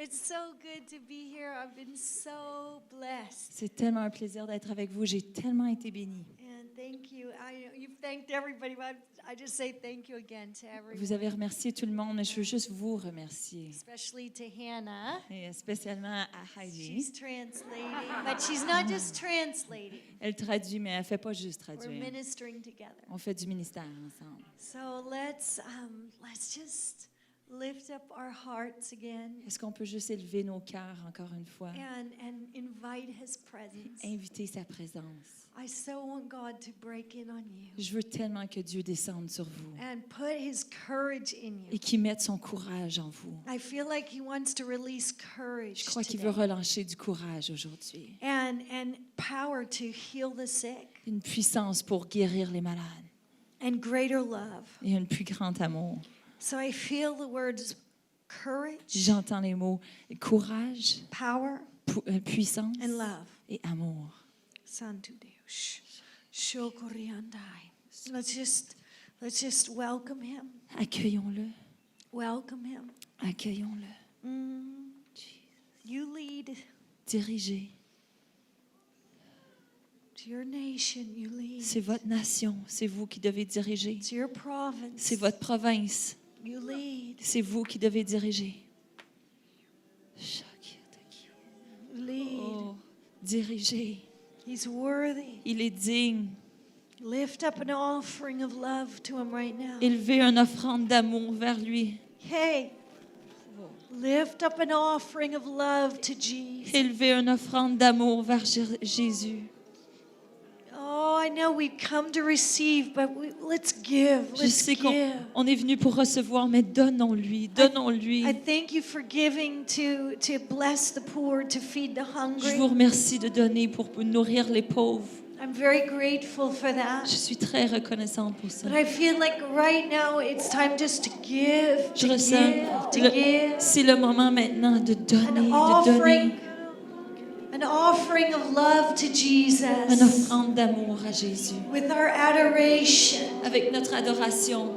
It's so good to be here. I've been so blessed. C'est tellement un plaisir d'être avec vous. J'ai tellement été bénie. And thank you. You've thanked everybody, but I just say thank you again to everyone. Vous avez remercié tout le monde, mais je veux juste vous remercier. Especially to Hannah. Et spécialement à Heidi. She's translating, but she's not just translating. Elle traduit, mais elle ne fait pas juste We're traduire. ministering together. On fait du ministère ensemble. So let's just lift up our hearts again Est-ce qu'on peut juste élever nos cœurs encore une fois? and invite His presence. Inviter sa présence. I so want God to break in on you Je veux tellement que Dieu descende sur vous and put His courage in you. et qu'il mette son courage en vous. I feel like He wants to release courage Je crois qu'il veut today relâcher du courage aujourd'hui. and power to heal the sick Une puissance pour guérir les malades and greater love. et un plus grand amour. So I feel the words courage, J'entends les mots courage, power, puissance and love. et amour. Santo Deus. Shokoriandai. Let's just welcome Him. Accueillons-le, Welcome Him. accueillons-le. You lead Dirigez. to your nation. You lead. C'est votre nation, c'est vous qui devez diriger. It's your province. C'est votre province, You lead. c'est vous qui devez diriger. You lead. Oh, dirigez. He's worthy. Il est digne. Lift up an offering of love to Him right now. Élevez une offrande d'amour vers lui. Hey, lift up an offering of love to Jesus. Élevez une offrande d'amour vers Jésus. Oh, I know we've come to receive, but let's give. Je Let's sais give. qu'on est venu pour recevoir, mais donnons-lui, donnons-lui. I thank you for giving to bless the poor, to feed the Je hungry. vous remercie de donner pour nourrir les pauvres. I'm very grateful for that. Je suis très reconnaissante pour ça. But I feel like right now it's time just to give, Je to ressens, give, to give. c'est le moment maintenant de donner, An de offering, donner. an offering of love to Une Jesus offrande d'amour à Jésus. with our adoration. Avec notre adoration.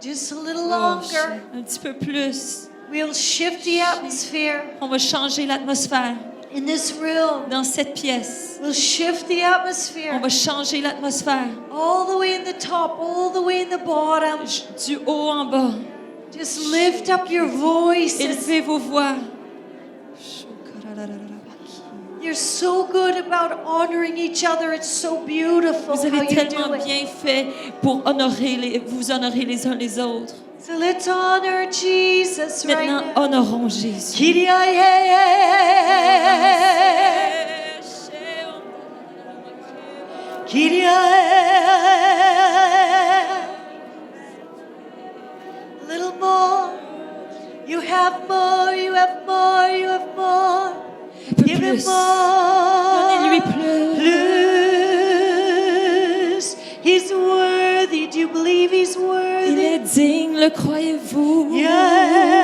Just a little Oh, longer. un petit peu plus. We'll shift the atmosphere On va changer l'atmosphère in this room. dans cette pièce. We'll shift the On atmosphere va changer l'atmosphère all the way in the top, all the way in the bottom. du haut en bas. Just lift up your voices. Élevez vos voix. You're so good about honoring each other. It's so beautiful Vous how avez you tellement do it. bien fait pour vous honorer les uns les autres. So let's honor Jesus right Maintenant, now. honorons Jésus. Kyrie. Kyrie. A little more. You have more, you have more, you have more. Un peu Give him plus. more. Donnez-lui plus. Plus. He's worthy. Do you believe He's Il worthy? est digne, le croyez-vous? Yeah.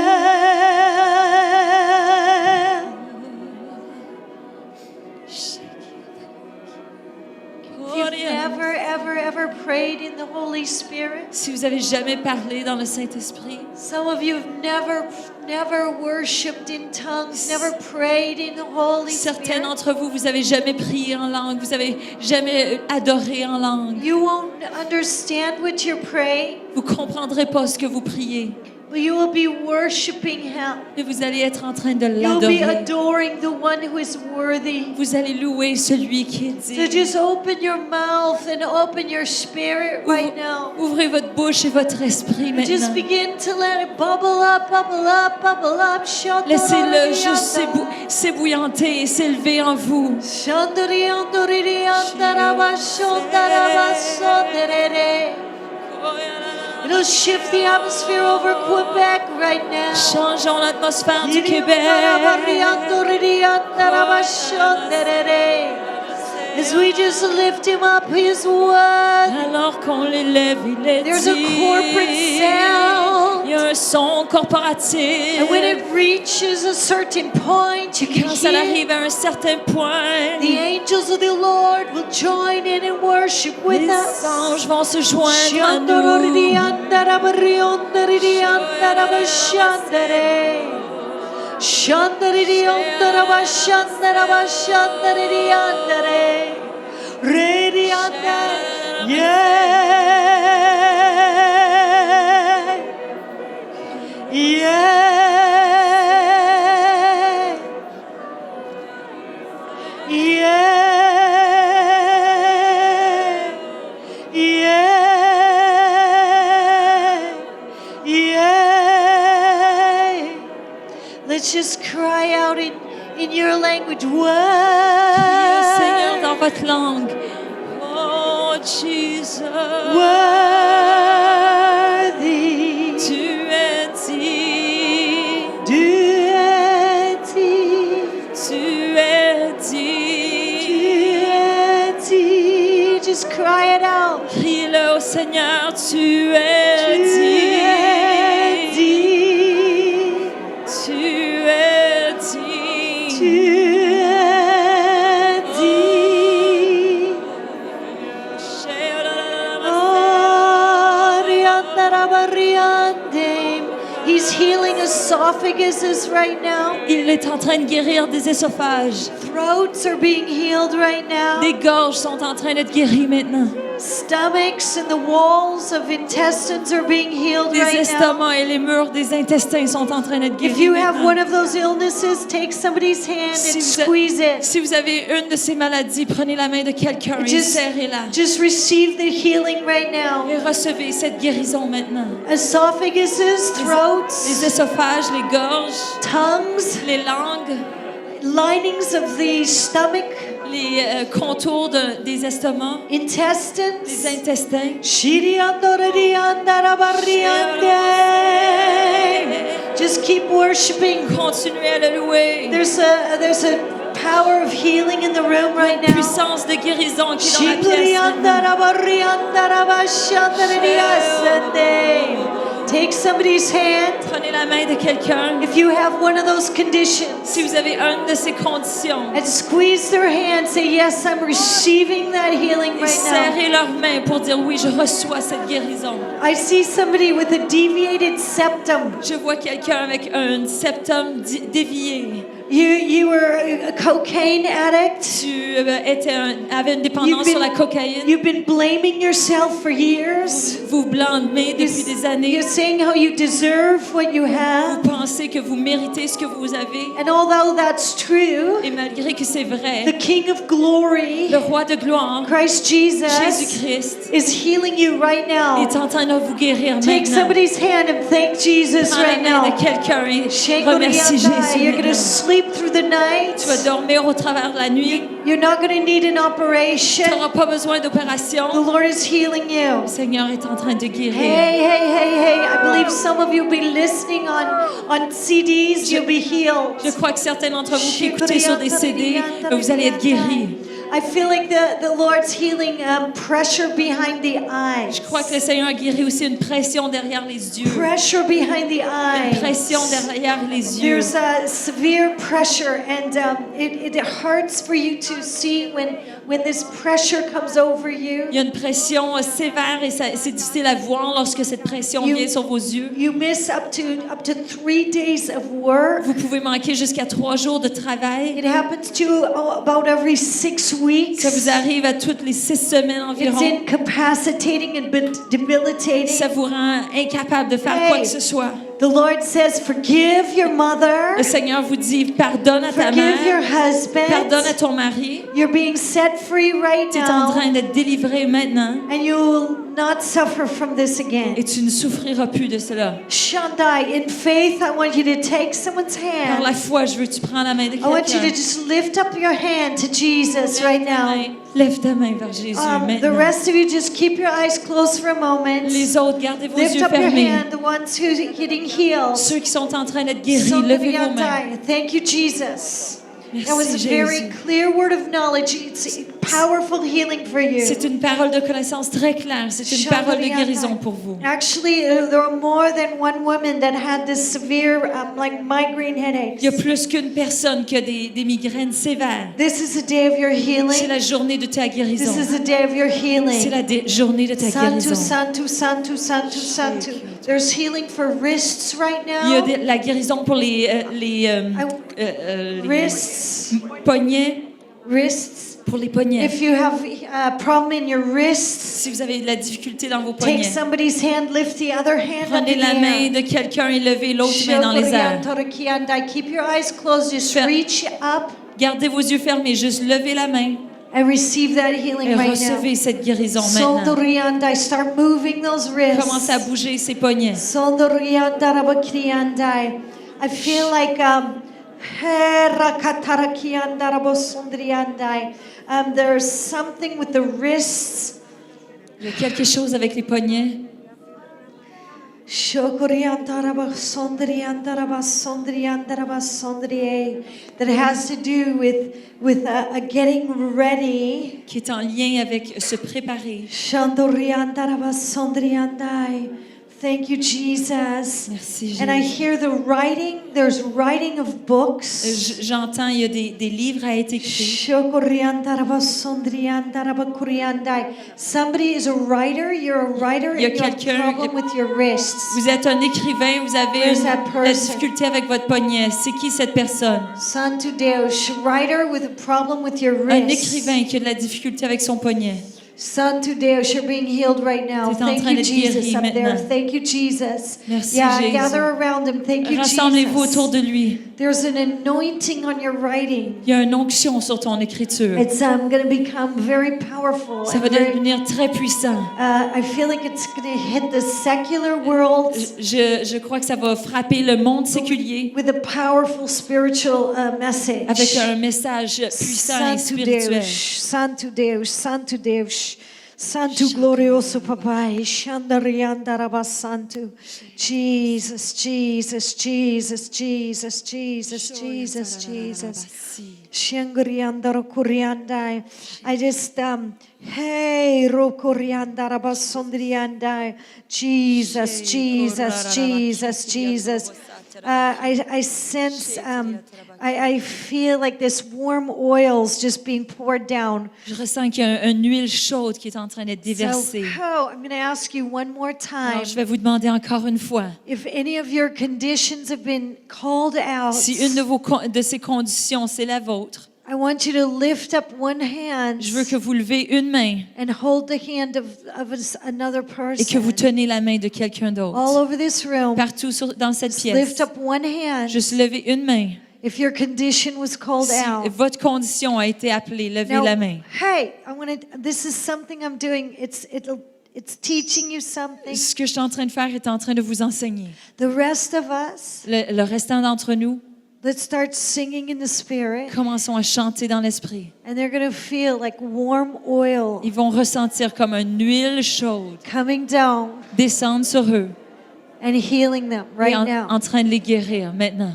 If you've never, ever prayed in the Holy Spirit, Si vous avez jamais parlé dans le Saint-Esprit, some of you have never worshipped in tongues, never prayed in the Holy certains Spirit. d'entre vous, vous avez jamais prié en langue, vous avez jamais adoré en langue. You won't understand what you're praying, Vous comprendrez pas ce que vous priez, but you will be worshiping Him. mais vous allez être en train de You'll be l'adorer. adoring the one who is worthy. Vous allez louer celui qui est So digne. just open your mouth and open your spirit right now. Ouvrez votre bouche et votre esprit Just maintenant. begin to let it bubble up, bubble up, bubble up. Laissez-le juste s'ébouillanter et s'élever en vous. It'll shift the atmosphere over Quebec right now. Changeons l'atmosphère du Québec. As we just lift Him up, His word. Alors qu'on l'élève, il est There's a corporate digne. sound. Il y a un son corporatif. And when it reaches a certain point, you can Quand ça hear arrive à un certain point, the angels of the Lord will join in and worship with les us. anges vont se joindre à nous. Let's just cry out in your language. Priez, Seigneur, dans Worthy, votre langue. Oh, Jesus. worthy, Tu es digne. tu es digne, Tu es tu digne. es digne. Just cry it out. Crie-le au Seigneur. Tu Tu es es digne. digne, Tu es digne. tu es digne. Oh, riandarabariande. He's healing esophaguses right now. Il est en train de guérir des ésophages. Throats are being healed right now. Des gorges sont en train d'être guéries maintenant. Stomachs and the walls of intestines are being healed Les right now. estomacs et les murs des intestins sont en train d'être If guéris you have maintenant. one of those illnesses, take somebody's hand Si and vous, squeeze it. si vous avez une de ces maladies, prenez la main de quelqu'un et Just- serrez-la. Just receive the healing right now. Et recevez cette guérison maintenant. Esophaguses, Les throats, ésophages, les gorges, tongues, les langues, linings of the stomach, les contours des estomacs, les intestines. intestins. Shiriandorariandarabariande. Just keep worshiping. Continuez à le louer. There's a power of healing in the room right now. Puissance de guérison qui est dans la pièce maintenant. Take somebody's hand. Prenez la main de quelqu'un. If you have one of those conditions, Si vous avez une de ces conditions, and squeeze their hand. Say, yes, I'm receiving that healing et right serrez leurs mains pour dire oui, je reçois cette guérison. now. I see somebody with a deviated septum. Je vois quelqu'un avec un septum dévié. You were a cocaine addict. Tu avais une dépendance sur la cocaïne. You've been blaming yourself for years. Vous blâmez depuis des années. You're saying how you deserve what you have. Vous pensez que vous méritez ce que vous avez. And although that's true, Et malgré que c'est the vrai, King of Glory, le roi de gloire, Christ Jesus, Jésus-Christ, is healing you right now. est en train de vous guérir Take maintenant. somebody's hand and thank Jesus Prends right la main now. de quelqu'un et Shake remercie Jésus You're going to maintenant. sleep through the night. Tu vas dormir au travers de la nuit. You're not going to need an Tu operation. n'auras pas besoin The d'opération. Lord is healing you. Le Seigneur est en train de guérir. Hey. I believe some of you will be listening on CDs. You'll be healed. Je crois que certains d'entre vous qui écoutez sur des CD, vous allez être guéris. I feel like the Lord's healing pressure behind the eyes. Je crois que le Seigneur a guéri aussi une pression derrière les yeux. Pressure behind the eyes. Une pression derrière les yeux. There's a severe pressure, and it hurts for you to see when this pressure comes over you. Il y a une pression sévère et c'est difficile à voir lorsque cette pression You- vient sur vos yeux. You miss up to 3 days of work. Vous pouvez manquer jusqu'à 3 jours de travail. It happens to about every 6 weeks. Ça vous arrive à toutes les 6 semaines It's environ. incapacitating and debilitating. Ça vous rend incapable de faire quoi que ce soit. The Lord says, forgive your mother, Le Seigneur vous dit, pardonne à ta forgive your mère, husband. pardonne à ton mari. You're being set free right Tu es en now, train d'être délivré maintenant and you will not suffer from this again. et tu ne souffriras plus de cela. Shandai, in faith, I want you to take someone's Par la hand. foi, je veux que tu prends la main de I want you to quelqu'un. just lift up your hand to Jesus right now. Lève ta main vers Jésus The maintenant. rest of you, just keep your eyes closed for a moment. Les autres, gardez vos Lift yeux up your fermés. hand, the ones who are getting healed. Ceux qui sont en train d'être guéris, levez vos mains. Thank you, Jesus. That was a Merci very Jésus. clear word of knowledge. It's powerful healing for you. C'est une parole de connaissance très claire. C'est une parole de guérison pour vous. Actually, there are more than one woman that had this severe, like migraine headaches. Il y a plus qu'une personne qui a des migraines sévères. This is a day of your C'est healing. la journée de ta guérison. This is a day of your C'est healing. la journée de ta Santu, guérison. Santu, Santu, Santu, Santu. There's healing for wrists right Il y a now. la guérison pour les Wrists. poignets. Wrists. Pour les poignets. If you have a problem in your wrists, Si vous avez de la difficulté dans vos take poignets, somebody's hand, lift the other hand up prenez in la the main air. de quelqu'un et levez l'autre main dans les airs. Keep your eyes closed. Just Faire- reach up Gardez vos yeux fermés, juste levez la main and receive that healing et right now. recevez cette guérison maintenant. Sondoriandai, start moving those wrists. Commencez à bouger ces poignets. Sondoriandarabakriandai. I feel like there's something with the wrists. Il y a quelque chose avec les poignets. That has to do with a getting ready. Qui est en lien avec se préparer. Thank you, Jesus. Merci, And I Jésus. hear the writing. There's writing of books. J'entends, il y a des livres à être écrits. Somebody is a writer. You're a writer Il y a and you have a quelqu'un- problem with your wrists. Vous êtes un écrivain, vous avez Where's that la person? difficulté avec votre poignet. C'est qui cette personne? Santo Deus, writer with a problem with your Un wrists. écrivain qui a de la difficulté avec son poignet. Santo Deus, you're being healed right now. Tu es en Thank train you, d'être Jesus, guéri up there. maintenant. Thank you, Jesus. Merci, Yeah, Jésus. gather around him. Thank you, Rassemblez-vous autour Jesus. de lui. There's an anointing on your writing. Il y a une onction sur ton écriture. It's going to become very powerful. Ça va and very- devenir très puissant. I feel like it's going to hit the secular world Je crois que ça va frapper le monde séculier with a powerful spiritual message. avec un message puissant et Santo spirituel. Deus, Santo Deus, Santo Deus, Santo glorioso Papai, Shandariandaraba Santo, Jesus, Jesus, Jesus, Jesus, Jesus, Jesus, Jesus. Shangriandaro Kuriandai. I just hey Rokuriandaraba Sondriandai. Jesus, Jesus, Jesus, Jesus. I sense, I feel like this warm oil's just being poured down. Je ressens qu'il y a une huile chaude qui est en train d'être So, déversée. I'm going to ask you one more time. Alors, je vais vous demander encore une fois, If any of your conditions have been called out, si une de ces conditions, c'est la vôtre, I want you to lift up one hand je veux que vous levez une main and hold the hand of another et que vous person. tenez la main de quelqu'un All d'autre. over this room, Partout dans cette just pièce, lift up one hand. juste levez une main. If your condition was called Si out. votre condition a été appelée, levez Now, la main. hey, this is something I'm doing. It's teaching you something. Ce que je suis en train de faire est en train de vous enseigner. The rest of us, Le restant d'entre nous, let's start singing in the spirit, commençons à chanter dans l'esprit. and they're going to feel like warm oil Ils vont ressentir comme une huile chaude coming down descendre sur eux and healing them et right en now. train de les guérir maintenant.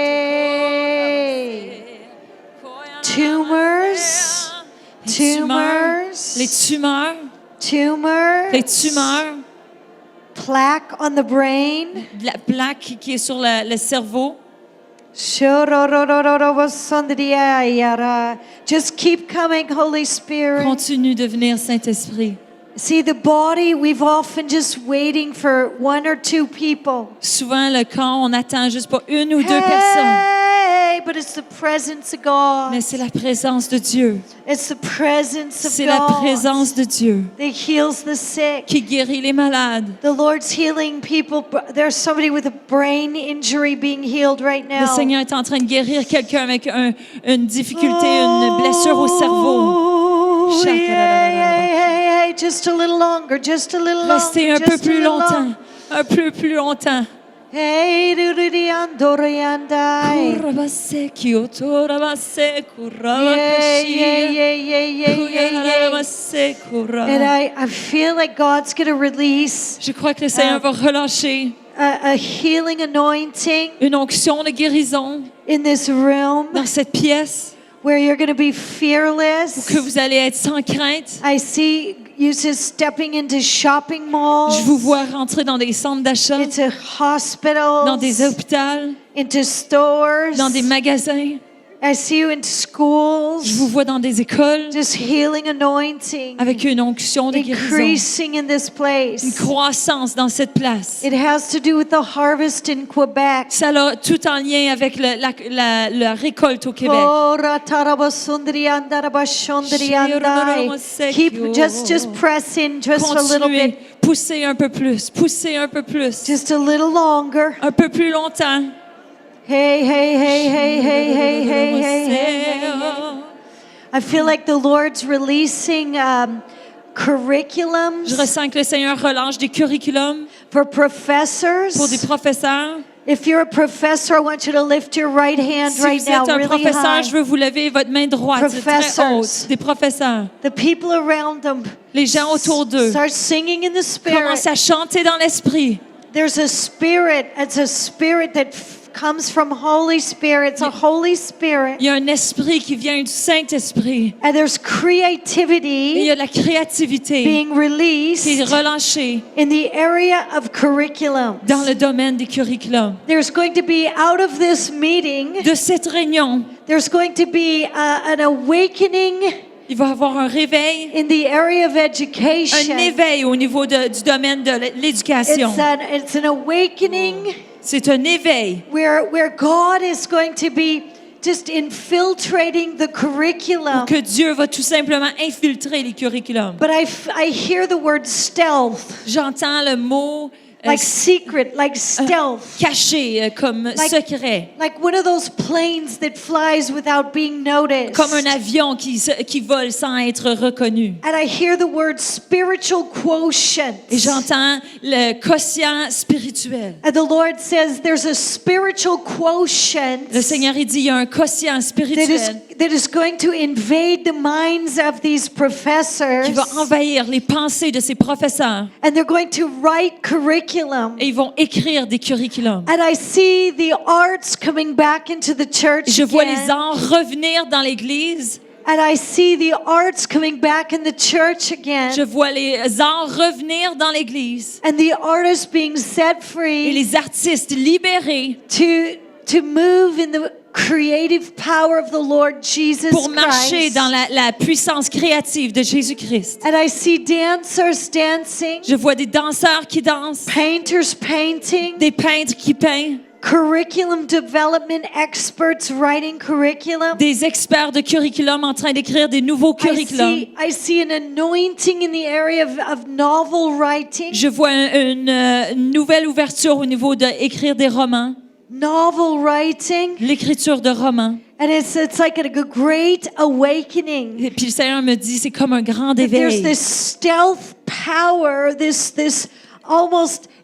Hey, tumors, Les tumeurs, les tumors, tumeurs, plaque on the brain. la plaque qui est sur le cerveau. Just keep coming, Holy Spirit. Continue de venir, Saint-Esprit. See, the body, we've often just waiting for one or two people. Souvent, le corps, on attend juste pour une ou deux personnes. Hey, but it's the presence of God. Mais c'est la présence de Dieu. It's the presence of C'est la God présence de Dieu that heals the sick. qui guérit les malades. The Lord's healing people. There's somebody with a brain injury being healed right Le now. Seigneur est en train de guérir quelqu'un avec une difficulté, une blessure au cerveau. Oh, hey, just a little longer, just a little longer. Restez un peu just a plus little longtemps, long- un peu plus longtemps. Hey, do-do-de-andoriandai. Kurabase, kiotorabase, Yeah, yeah, yeah, yeah, yeah, yeah, yeah. kurabase, kurabase. And I feel like God's going to release Je crois que le Seigneur va relâcher a healing anointing une onction de guérison in this room. dans cette pièce. where you're going to be fearless. que vous allez être sans crainte. I see you just stepping into shopping malls, Je vous vois rentrer dans des centres d'achat, into hospitals, dans des hôpitaux, into stores. dans des magasins. I see you into schools. Je vous vois dans des écoles Just healing anointing avec une onction de guérison, increasing in this une place. croissance dans cette place. It has to do with the harvest in Quebec. Ça a tout en lien avec la récolte au Québec. Keep just press in just a little Continuez, bit, poussez un peu plus, poussez un peu plus, just a little longer. un peu plus longtemps. Hey, hey, hey, hey, hey, hey, hey, hey, hey, hey. I feel like the Lord's releasing curriculums Je ressens que le Seigneur relâche des curriculums for pour des professors. professeurs. If you're a professor, I want you to lift your right hand Si right vous now, êtes un really professeur, je high. veux vous lever votre main droite très Professors. haute. Des professeurs. The people around them Les gens autour d'eux start singing in the spirit. commencent à chanter dans l'esprit. There's a spirit. It's a spirit that comes from Holy Spirit. It's a Holy Spirit. Il y a un esprit qui vient du Saint-Esprit. And there's Et il y creativity a de la créativité being qui est released relâchée in the area of curriculum. dans le domaine des curriculums. There's going to be, out of this meeting, De cette réunion, there's going to be an awakening il va y avoir un réveil, in the area of un education. éveil au niveau du domaine de l'éducation. It's an awakening C'est un éveil where God is going to be just infiltrating the curriculum. que Dieu va tout simplement infiltrer les curriculums. But I hear the word stealth, J'entends le mot like secret, like stealth. caché, comme secret, Like one of those planes that flies without being noticed. comme un avion qui vole sans être reconnu. And I hear the word spiritual quotient. Et j'entends le quotient spirituel. And the Lord says there's a spiritual quotient Le Seigneur il dit il y a un quotient spirituel that is going to invade the minds of these professors. qui va envahir les pensées de ces professeurs And they're going to write curriculum. et ils vont écrire des curriculums. And I see the arts coming back into the church Je vois again. les arts revenir dans l'Église. And I see the arts coming back in the church again. Je vois les arts revenir dans l'Église. And the artists being set Et free les artistes libérés to move in the creative power of the Lord Jesus pour marcher Christ. dans la puissance créative de Jésus-Christ. And I see dancers dancing, Je vois des danseurs qui dansent, painters painting, des peintres qui peignent, curriculum development experts writing curriculum. des experts de curriculum en train d'écrire des nouveaux curriculums. I see an anointing in the area of novel writing. Je vois une nouvelle ouverture au niveau d'écrire des romans, Novel writing. l'écriture de romans. And it's like a great awakening. Et puis le Seigneur me dit, c'est comme un grand That there's éveil. this stealth power,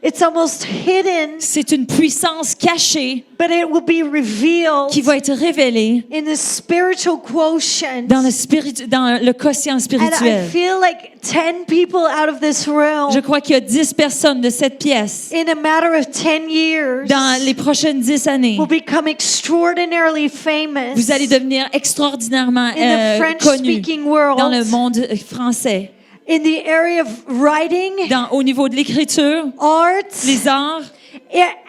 it's almost hidden, C'est une puissance cachée but it will be revealed qui va être révélée in the spiritual quotient. dans le quotient And I spirituel. feel like 10 people out of this room Je crois qu'il y a 10 personnes de cette pièce in a matter of 10 years dans les prochaines 10 années. will become extraordinarily famous Vous allez devenir extraordinairement in the connus French-speaking world, dans le monde français. in the area of writing, Au niveau de l'écriture, arts, les arts,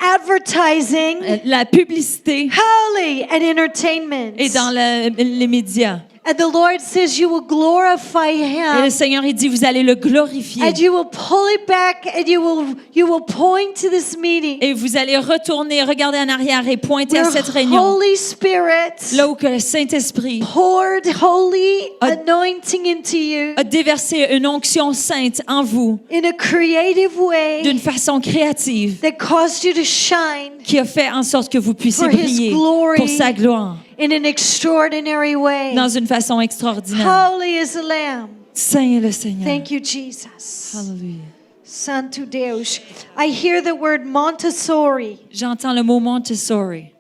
advertising, la publicité holy, and entertainment. et dans les médias. And the Lord says you will glorify Et le Him. Seigneur, il dit, vous allez le glorifier. And you will pull it back and you will point to this meeting Et vous allez retourner, regarder en arrière et pointer à where cette réunion. Holy Spirit Là où que le Saint-Esprit poured holy A- anointing into you a déversé une onction sainte en vous in a creative way d'une façon créative that caused you to shine qui a fait en sorte que vous puissiez For His briller glory. pour sa gloire in an extraordinary way. dans une façon extraordinaire. Holy is the Lamb. Saint est le Seigneur. Thank you, Jesus. Hallelujah. Santo Deus. I hear the word Montessori. J'entends le mot Montessori.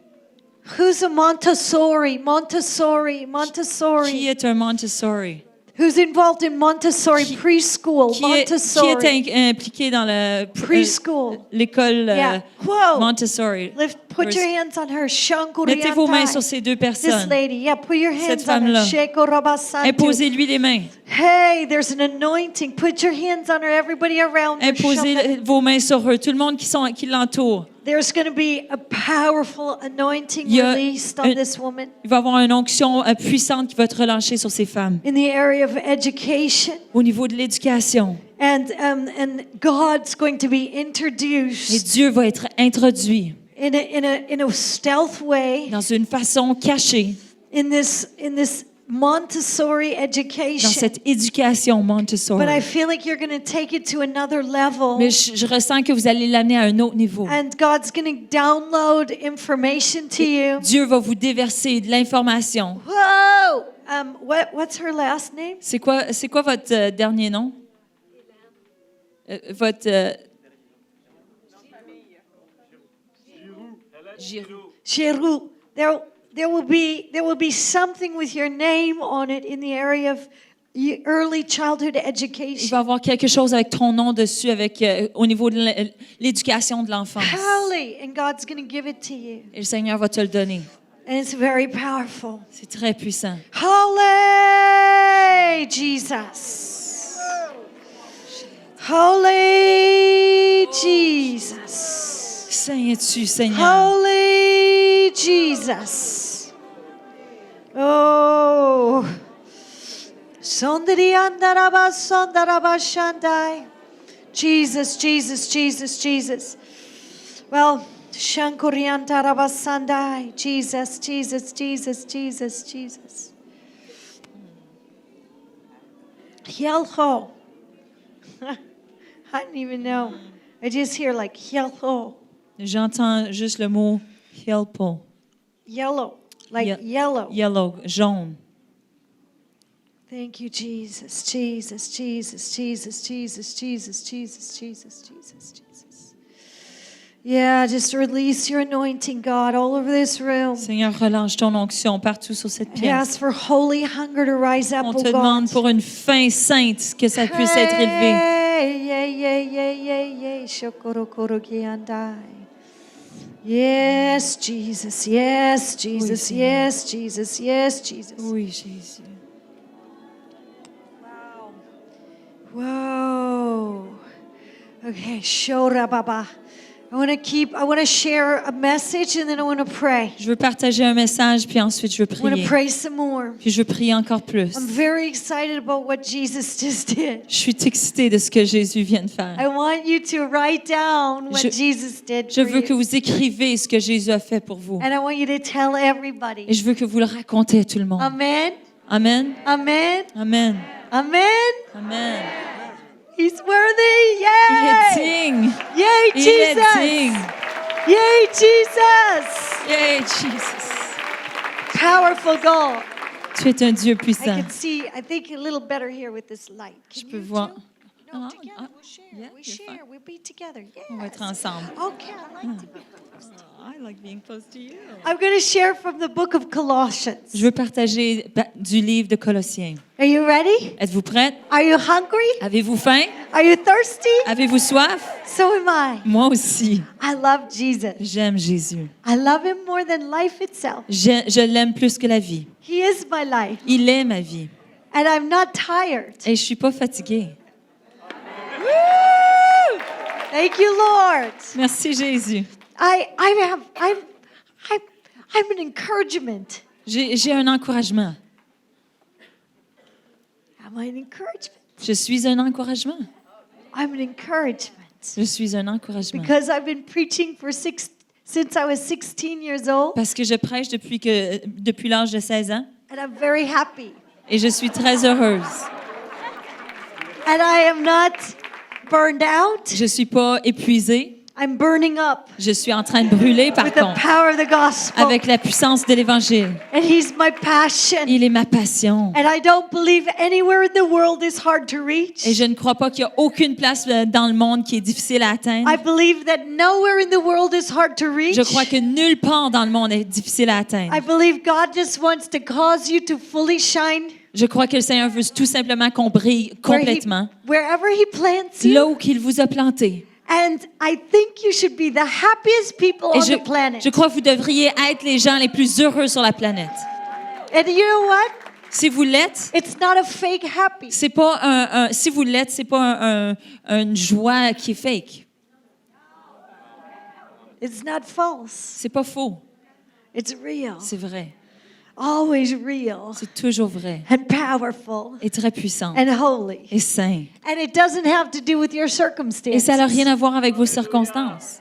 Who's a Montessori? Montessori, Qui Montessori. est un Montessori? Who's involved in Montessori preschool? Qui est Montessori impliqué dans preschool. l'école Yeah. Whoa. Montessori? Put Verse- your hands on her. Mettez vos mains sur Shankuriantai. ces deux This personnes. lady, yeah, put your Cette hands on her. femme-là. Shekorabasantu. Imposez-lui les mains. Hey, there's an anointing. Put your hands on her. Everybody around her. Imposez vos mains sur eux. Tout le monde qui l'entoure. There's going to be a powerful anointing Il y a released on un- this woman Il va y avoir une onction puissante qui va être relâchée sur ces femmes. in the area of education. Au niveau de l'éducation. And God's going to be Et introduced Dieu va être introduit in a stealth way dans une façon cachée in this Montessori dans education. cette éducation But I Montessori. feel like you're going to take it to another level. Mais je ressens que vous allez l'amener à un autre niveau. And God's going to download information to you. Dieu va vous déverser de l'information. Whoa! What's her last name? C'est quoi votre dernier nom? Votre Giroux. Sheru. There will be something with your name on it in the area of early childhood Il va education. y avoir quelque chose avec ton nom dessus, avec au niveau de l'éducation de l'enfance. Holly, and God's going to give it to you. Et le Seigneur va te le donner. And it's very powerful. C'est très puissant. Holy Jesus. Holy Jesus. Saint es-tu, Seigneur. Holy Jesus. Oh. Sondari andaraba sondaraba shandai. Jesus, Jesus, Jesus, Jesus. Well, Shankuriantaraba sandai. Jesus, Jesus, Jesus, Jesus, Jesus. Hyelho. I didn't even know. I just hear like hyelho. J'entends juste le mot helpo. Yellow. Like Ye- yellow. Yellow, jaune. Thank you, Jesus, Jesus, Jesus, Jesus, Jesus, Jesus, Jesus, Jesus, Jesus, Jesus. Yeah, just release your anointing, God, all over this room. Seigneur, relâche ton onction partout sur cette I pièce. ask for holy hunger to rise up, On oh te demande God. pour une fin sainte que ça puisse être élevé. Hey, yeah, yeah, yeah, yeah, yeah. Shokorokoro kiandai. Yes, Jesus, yes, Jesus, Seigneur. yes, Jesus, yes, Jesus. Oui, Jésus. Whoa. Okay, Shora Baba. I want to share a message and then I want to pray. Je veux partager un message, puis ensuite je veux I want to prier. pray some more. Puis je veux prier encore plus. I'm very excited about what Jesus just did. Je suis excitée de ce que Jésus vient de faire. I want you to write down what Je- Jesus did Je for veux que you. vous écrivez ce que Jésus a fait pour vous. And I want you to tell everybody. Et je veux que vous le racontez à tout le monde. Amen. Amen. Amen. Amen. Amen. Amen. He's worthy. Il est Yay. digne. Yay, Il est Jesus. digne. Yay, Jesus. Yeah, Jesus. Powerful God. Tu es un Dieu I puissant. can see, I think a little better here with this light. Can Je peux you voir. too? No, Ah, together. ah, We'll share. yeah, we you're share. fine. We'll be together. Yes. On va être ensemble. Okay, I like to be close. I like being close to you. I'm going to share from the book of Colossians. Je veux partager du livre de Colossiens. Are you ready? Êtes-vous prête? Are you hungry? Avez-vous faim? Are you thirsty? Avez-vous soif? So am I. Moi aussi. I love Jesus. J'aime Jésus. I love him more than life itself. Je l'aime plus que la vie. He is my life. Il est ma vie. And I'm not tired. Et je suis pas fatiguée. Woo! Thank you, Lord. Merci Jésus. I'm an encouragement. J'ai un encouragement. Am I an encouragement? Je suis un encouragement. I'm an encouragement. Je suis un encouragement. Because I've been preaching since I was 16 years old, Parce que je prêche depuis l'âge de 16 ans and I'm very happy. et je suis très heureuse. And I am not burned out. Je suis pas épuisée. I'm burning up Je suis en train de brûler par with the contre power of the gospel. avec la puissance de l'Évangile. And he's my passion. Il est ma passion. And I don't believe anywhere in the world is hard to reach. Et je ne crois pas qu'il y a aucune place dans le monde qui est difficile à atteindre. I believe that nowhere in the world is hard to reach. Je crois que nulle part dans le monde est difficile à atteindre. I believe God just wants to cause you to fully shine Je crois que le Seigneur veut tout simplement qu'on brille complètement wherever he plants you. là où qu'il vous a planté. And I think you should be the happiest people Et on the planet. je crois que vous devriez être les gens les plus heureux sur la planète. And you know what? Si vous l'êtes, It's not a fake happy. c'est pas si vous l'êtes, c'est pas une joie qui est fake. It's not false. C'est pas faux. It's real. C'est vrai. Always real C'est toujours vrai. and powerful Et très puissant. and holy. Et saint. And it doesn't have to do with your Et circumstances. ça n'a rien à voir avec vos circonstances.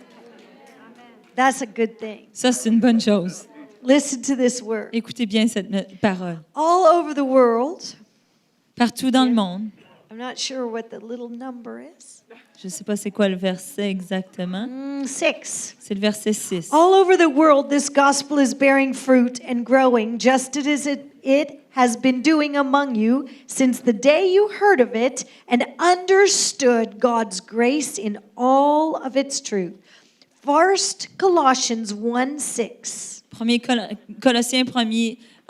That's a good thing. Ça, c'est une bonne chose. Listen to this word. Écoutez bien cette parole. All over the world, Partout dans le monde, I'm not sure what the little number is. je ne sais pas c'est quoi le verset exactement. 6. C'est le verset 6. All over the world, this gospel is bearing fruit and growing, just as it has been doing among you since the day you heard of it and understood God's grace in all of its truth. First Colossians 1:6. Colossiens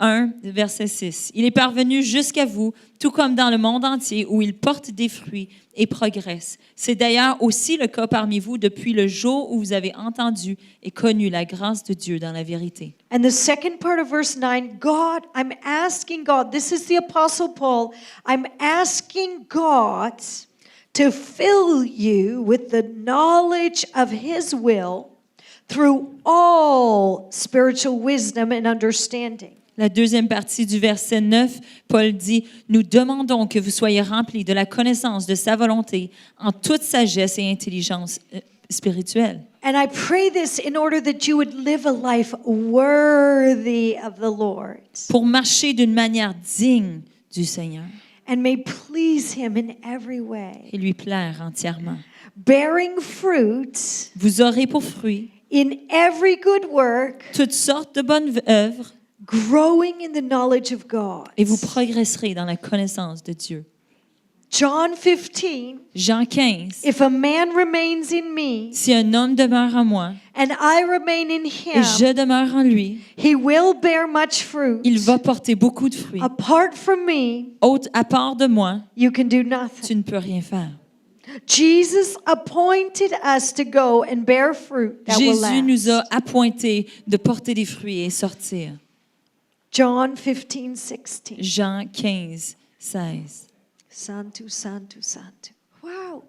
1, verset 6. Il est parvenu jusqu'à vous, tout comme dans le monde entier, où il porte des fruits et progresse. C'est d'ailleurs aussi le cas parmi vous depuis le jour où vous avez entendu et connu la grâce de Dieu dans la vérité. And the second part of verse 9, God, I'm asking God, this is the Apostle Paul, I'm asking God to fill you with the knowledge of His will through all spiritual wisdom and understanding. La deuxième partie du verset 9, Paul dit, « Nous demandons que vous soyez remplis de la connaissance de sa volonté en toute sagesse et intelligence spirituelle. » And I pray this in order that you would live a life worthy of the Lord Pour marcher d'une manière digne du Seigneur and may please Him in every way, et lui plaire entièrement. bearing fruit Vous aurez pour fruit in every good work, toutes sortes de bonnes œuvres growing in the knowledge of God. et vous progresserez dans la connaissance de Dieu. John 15, Jean 15. if a man remains in me Si un homme demeure en moi and I remain in et him, je demeure en lui, he will bear much fruit. il va porter beaucoup de fruits. Apart from me, À part de moi, you can do nothing. tu ne peux rien faire. Jesus appointed us to go and bear fruit that will Jésus nous a last. appointés de porter des fruits et sortir. John 15, 16. Jean 15, 16. Santo, Santo, Santo. Wow.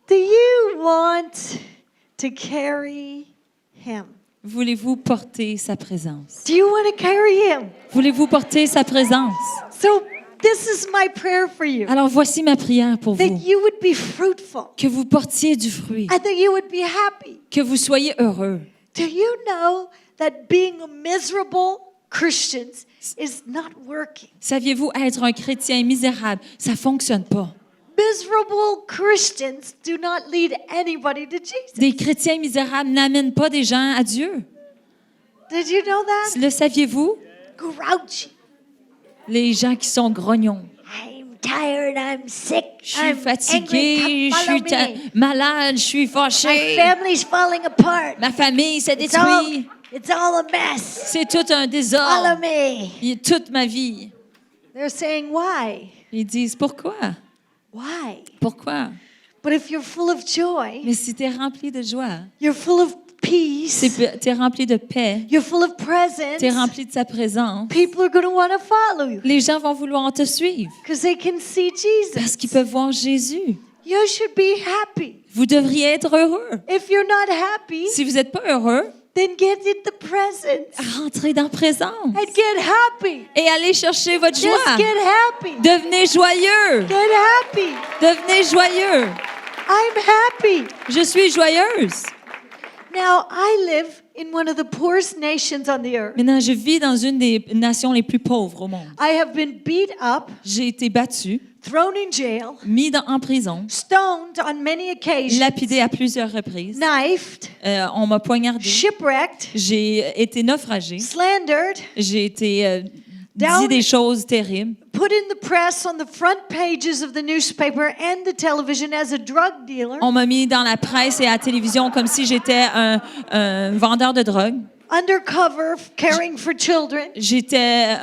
Do you want to carry him? Voulez-vous porter sa présence? Do you want to carry him? Voulez-vous porter sa présence? So this is my prayer for you. Alors voici ma prière pour That vous. you would be fruitful Que vous portiez du fruit. and that you would be happy. Que vous soyez heureux. Do you know that being a miserable Christian is not working? Saviez-vous, être un chrétien misérable, ça fonctionne pas. Miserable Christians do not lead anybody to Jesus. Des chrétiens misérables n'amènent pas des gens à Dieu. Did you know that? Le saviez-vous? Grouchy. Les gens qui sont grognons. I'm tired, I'm sick, Je suis I'm fatiguée, angry, je come suis follow me. malade, je suis My fâchée. family's falling apart. Ma famille s'est It's all, détruite. it's all a mess. C'est tout un Follow désordre. me. Toute ma vie. They're saying, why? Ils disent, pourquoi? Why? Pourquoi? But if you're full of joy, Mais si tu es rempli de joie, you're full of peace, si tu es rempli de paix, you're full of tu es presence, rempli de sa présence, people are going to want to follow you les gens vont vouloir te suivre because they can see parce Jesus. qu'ils peuvent voir Jésus. You should be happy. Vous devriez être heureux. If you're not happy, Si vous n'êtes pas heureux, then get in the presence rentrez dans la présence and get happy. et allez chercher votre Just joie. get happy. Devenez joyeux. Get happy. Devenez joyeux. I'm happy. Je suis joyeuse. Now, I live in one of the poorest nations on the earth. Maintenant, je vis dans une des nations les plus pauvres au monde. I have been beat up, J'ai été battue, thrown in jail, mis en prison, stoned on many occasions, lapidée à plusieurs reprises. knifed, On m'a poignardée. shipwrecked, J'ai été naufragée. slandered, J'ai été dit Down- des choses terribles. put in the press on the front pages of the newspaper and the television as a drug dealer, On m'a mis dans la presse et à la télévision comme si j'étais un vendeur de drogue. undercover caring for children. J'étais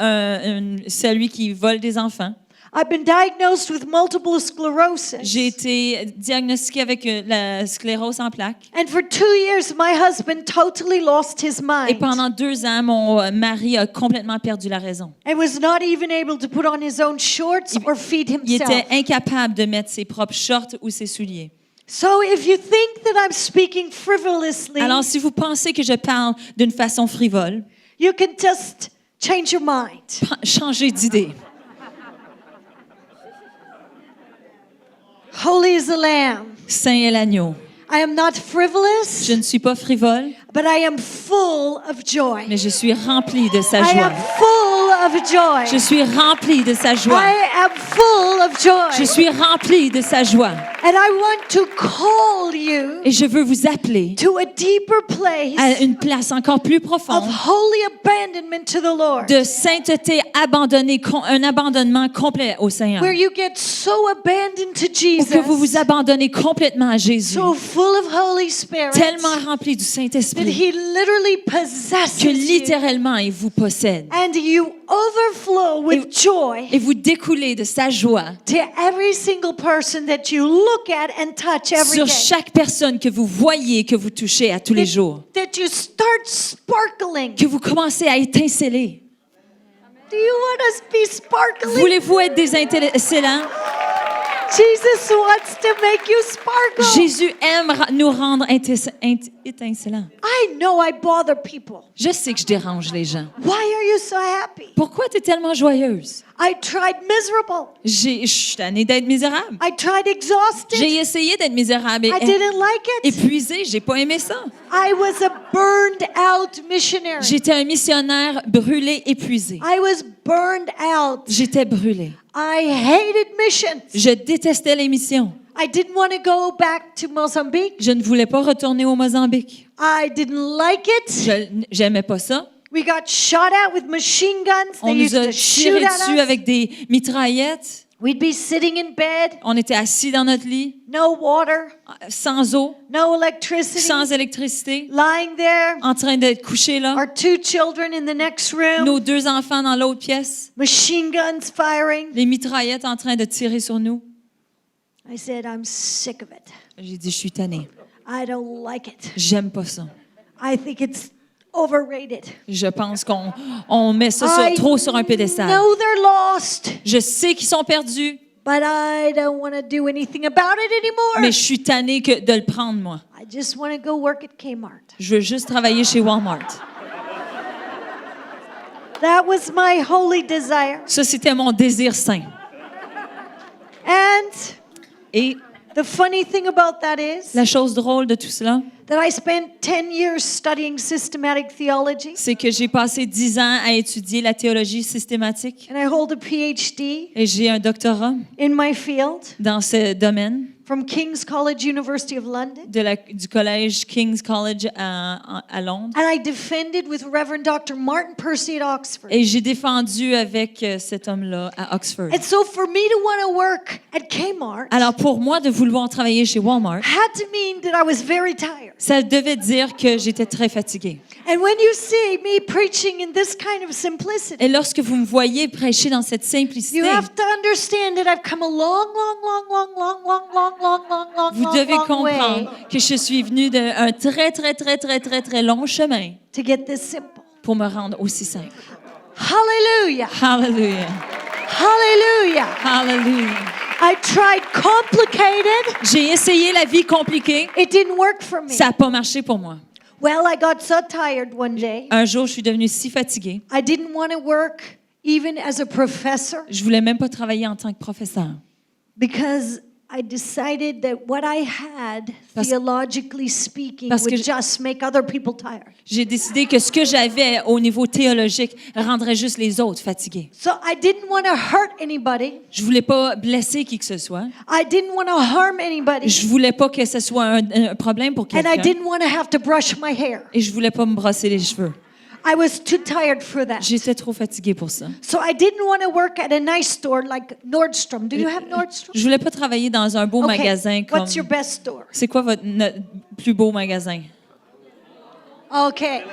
celui qui vole des enfants. I've been diagnosed with multiple sclerosis. J'ai été diagnostiquée avec la sclérose en plaques. And for 2 years, my husband totally lost his Et mind pendant 2 ans, mon mari a complètement perdu la raison. and was not even able to put on his own shorts or feed Il himself. était incapable de mettre ses propres shorts ou ses souliers. So if you think that I'm speaking frivolously, Alors, si vous pensez que je parle d'une façon frivole, you can just change your mind. changez d'idée. Holy is the Lamb. Saint est l'agneau. I am not frivolous, Je ne suis pas frivole, but I am full of joy. mais je suis remplie de sa I joie. am full of joy. Je suis remplie de sa joie. I am full of joy. Je suis remplie de sa joie. And I want to call you Et je veux vous appeler to a deeper place à une place encore plus of profonde holy abandonment to the Lord, de sainteté abandonnée, un abandonnement complet au Seigneur. where you get so abandoned to Ou que vous vous Jesus, abandonnez complètement à Jésus, so full of Holy Spirit, tellement rempli du that Saint-Esprit He literally possesses que you, littéralement il vous possède. and you overflow with joy Et vous découlez de sa joie to every single person that you look at and touch every sur day. chaque personne que vous voyez, que vous touchez à tous les jours. That you start sparkling. Que vous commencez à étinceler. Do you want us to be sparkling? Voulez-vous être des étincellants? Jesus wants to make you sparkle. Jésus aime nous rendre étincelants. I know I bother people. Je sais que je dérange les gens. Why are you so happy? Pourquoi tu es tellement joyeuse? I tried miserable. Je suis tannée d'être misérable. I tried exhausted. J'ai essayé d'être misérable et I didn't like it. épuisée. J'ai pas aimé ça. I was a burned out missionary. J'étais un missionnaire brûlé, épuisé. I was burned out. J'étais brûlée. I hated missions. Je détestais les missions. I didn't want to go back to Mozambique. Je ne voulais pas retourner au Mozambique. I didn't like it. J'aimais pas ça. We got shot at with machine guns. On They nous used a to tiré shoot at dessus us. avec des mitraillettes. We'd be sitting in bed, On était assis dans notre lit, no water, sans eau, no electricity, sans électricité, lying there. en train d'être couchés là. Our 2 children in the next room, Nos 2 enfants dans l'autre pièce, machine guns firing. les mitraillettes en train de tirer sur nous. I said, I'm sick of it. J'ai dit, je suis tannée. I don't like it. J'aime pas ça. I think it's overrated. Je pense qu'on met ça trop sur un pédestal. know they're lost, Je sais qu'ils sont perdus, but I don't want to do anything about it anymore. mais je suis tannée de le prendre, moi. I just want to go work at Kmart. Je veux juste travailler chez Walmart. That was my holy desire. Ça, c'était mon désir saint. And Et the funny thing about that is la chose drôle de tout cela, that I spent 10 years studying systematic theology, c'est que j'ai passé 10 ans à étudier la théologie systématique and I hold a PhD et j'ai un doctorat in my field dans ce domaine from King's College, University of London. du collège King's College à Londres. And I defended with Reverend Dr. Martin Percy at Oxford. Et j'ai défendu avec cet homme-là à Oxford. And so for me to want to work at Kmart Alors pour moi, de vouloir travailler chez Walmart, had to mean that I was very tired. ça devait dire que j'étais très fatiguée. And when you see me preaching in this kind of simplicity, Et lorsque vous me voyez prêcher dans cette you simplicité, have to understand that I've come a long, long, long, long, long, long, long, long, long, long, vous long, devez long way comprendre que je suis venue d'un très, très, très, très, très, très long chemin to get this simple. pour me rendre aussi simple. Hallelujah. Hallelujah. Hallelujah. Hallelujah. I tried complicated. J'ai essayé la vie compliquée. It didn't work for me. Ça n'a pas marché pour moi. Well, I got so tired one day. Un jour, je suis devenue si fatiguée. I didn't want to work even as a professor Je voulais même pas travailler en tant que professeur. because I decided that what I had, Parce- theologically speaking, parce que would je- just make other people tired. J'ai décidé que ce que j'avais au niveau théologique rendrait juste les autres fatigués. So I didn't want to hurt anybody. Je voulais pas blesser qui que ce soit. I didn't want to harm anybody. Je voulais pas que ce soit un problème pour And I quelqu'un. didn't want to have to brush my hair. Et je voulais pas me brosser les cheveux. I was too tired for that. J'étais trop fatiguée pour ça. So I didn't want to work at a nice store like Nordstrom. Do you have Nordstrom? Je voulais pas travailler dans un beau Okay. magasin comme... What's your best store? C'est quoi votre plus beau magasin? Okay.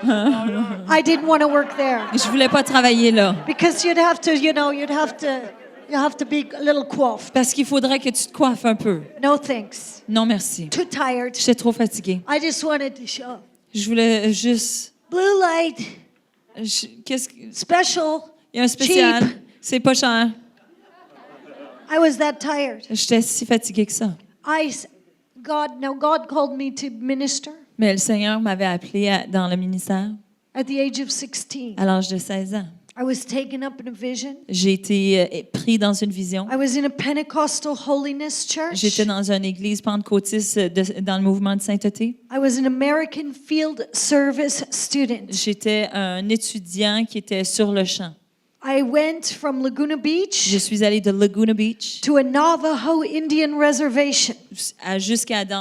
I didn't want to work there Je voulais pas travailler là. because you'd have to You'll have to be a little coiffed. Parce qu'il faudrait que tu te coiffes un peu. No thanks. Non, merci. Too tired. J'étais trop fatiguée. I just wanted to show. Je voulais juste... Blue light, Qu'est-ce que... special. Il y a un spécial. Cheap. C'est pas cher. I was that tired. J'étais si fatiguée que ça. God called me to minister Mais le Seigneur m'avait appelée dans le ministère at the age of 16. à l'âge de 16 ans. I was taken up in a vision. J'ai été pris dans une vision. I was in a Pentecostal holiness church. J'étais dans une église pentecôtiste dans le mouvement de sainteté. I was an American field service student. J'étais un étudiant qui était sur le champ. I went from Laguna Je Beach suis allée de Laguna Beach to a Navajo Indian reservation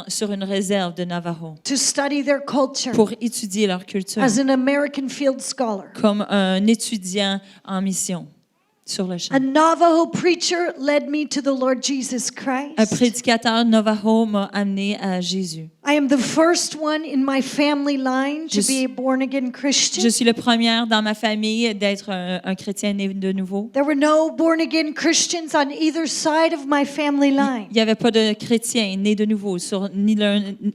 sur une réserve de Navajo to study their culture pour étudier leur culture as an American field scholar. comme un étudiant en mission sur le champ. A Navajo preacher led me to the Lord Jesus Un Christ. prédicateur Navajo m'a amené à Jésus. I am the first one in my family line to Je be a born-again Christian. Je suis la première dans ma famille d'être un chrétien né de nouveau. There were no born-again Christians on either side of my family line. Il n'y avait pas de chrétiens nés de nouveau sur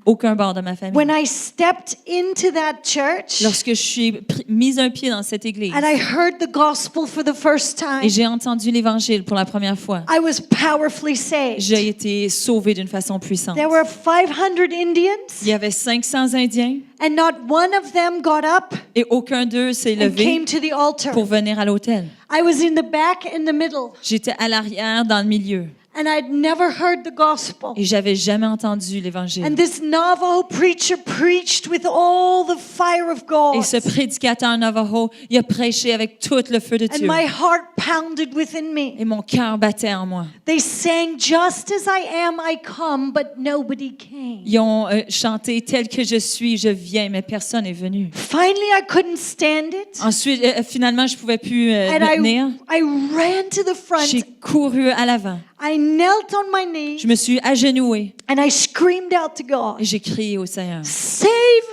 aucun bord de ma famille. When I stepped into that church Lorsque je suis mise un pied dans cette église and I heard the gospel for the first time, et j'ai entendu l'évangile pour la première fois, I was powerfully saved. j'ai été sauvée d'une façon puissante. There were 500 Indians, Il y avait 500 Indiens and not one of them got up et aucun d'eux s'est and levé came to the altar. pour venir à l'autel. I was in the back and the middle, J'étais à l'arrière dans le milieu and I'd never heard the gospel. et j'avais jamais entendu l'évangile. And this Navajo preacher preached with all the fire of God. Et ce prédicateur Navajo, il a prêché avec tout le feu de And Dieu. my heart pounded within me. Et mon cœur battait en moi. They sang, "Just as I am, I come," but nobody came. Ils ont chanté tel que je suis, je viens, mais personne n'est venu. Finally, I couldn't stand it. Ensuite, finalement, je pouvais plus And me tenir. I ran to the front. J'ai couru à l'avant. I knelt on my knees Je me suis agenouée and I screamed out to et God, j'ai crié au Seigneur. "Save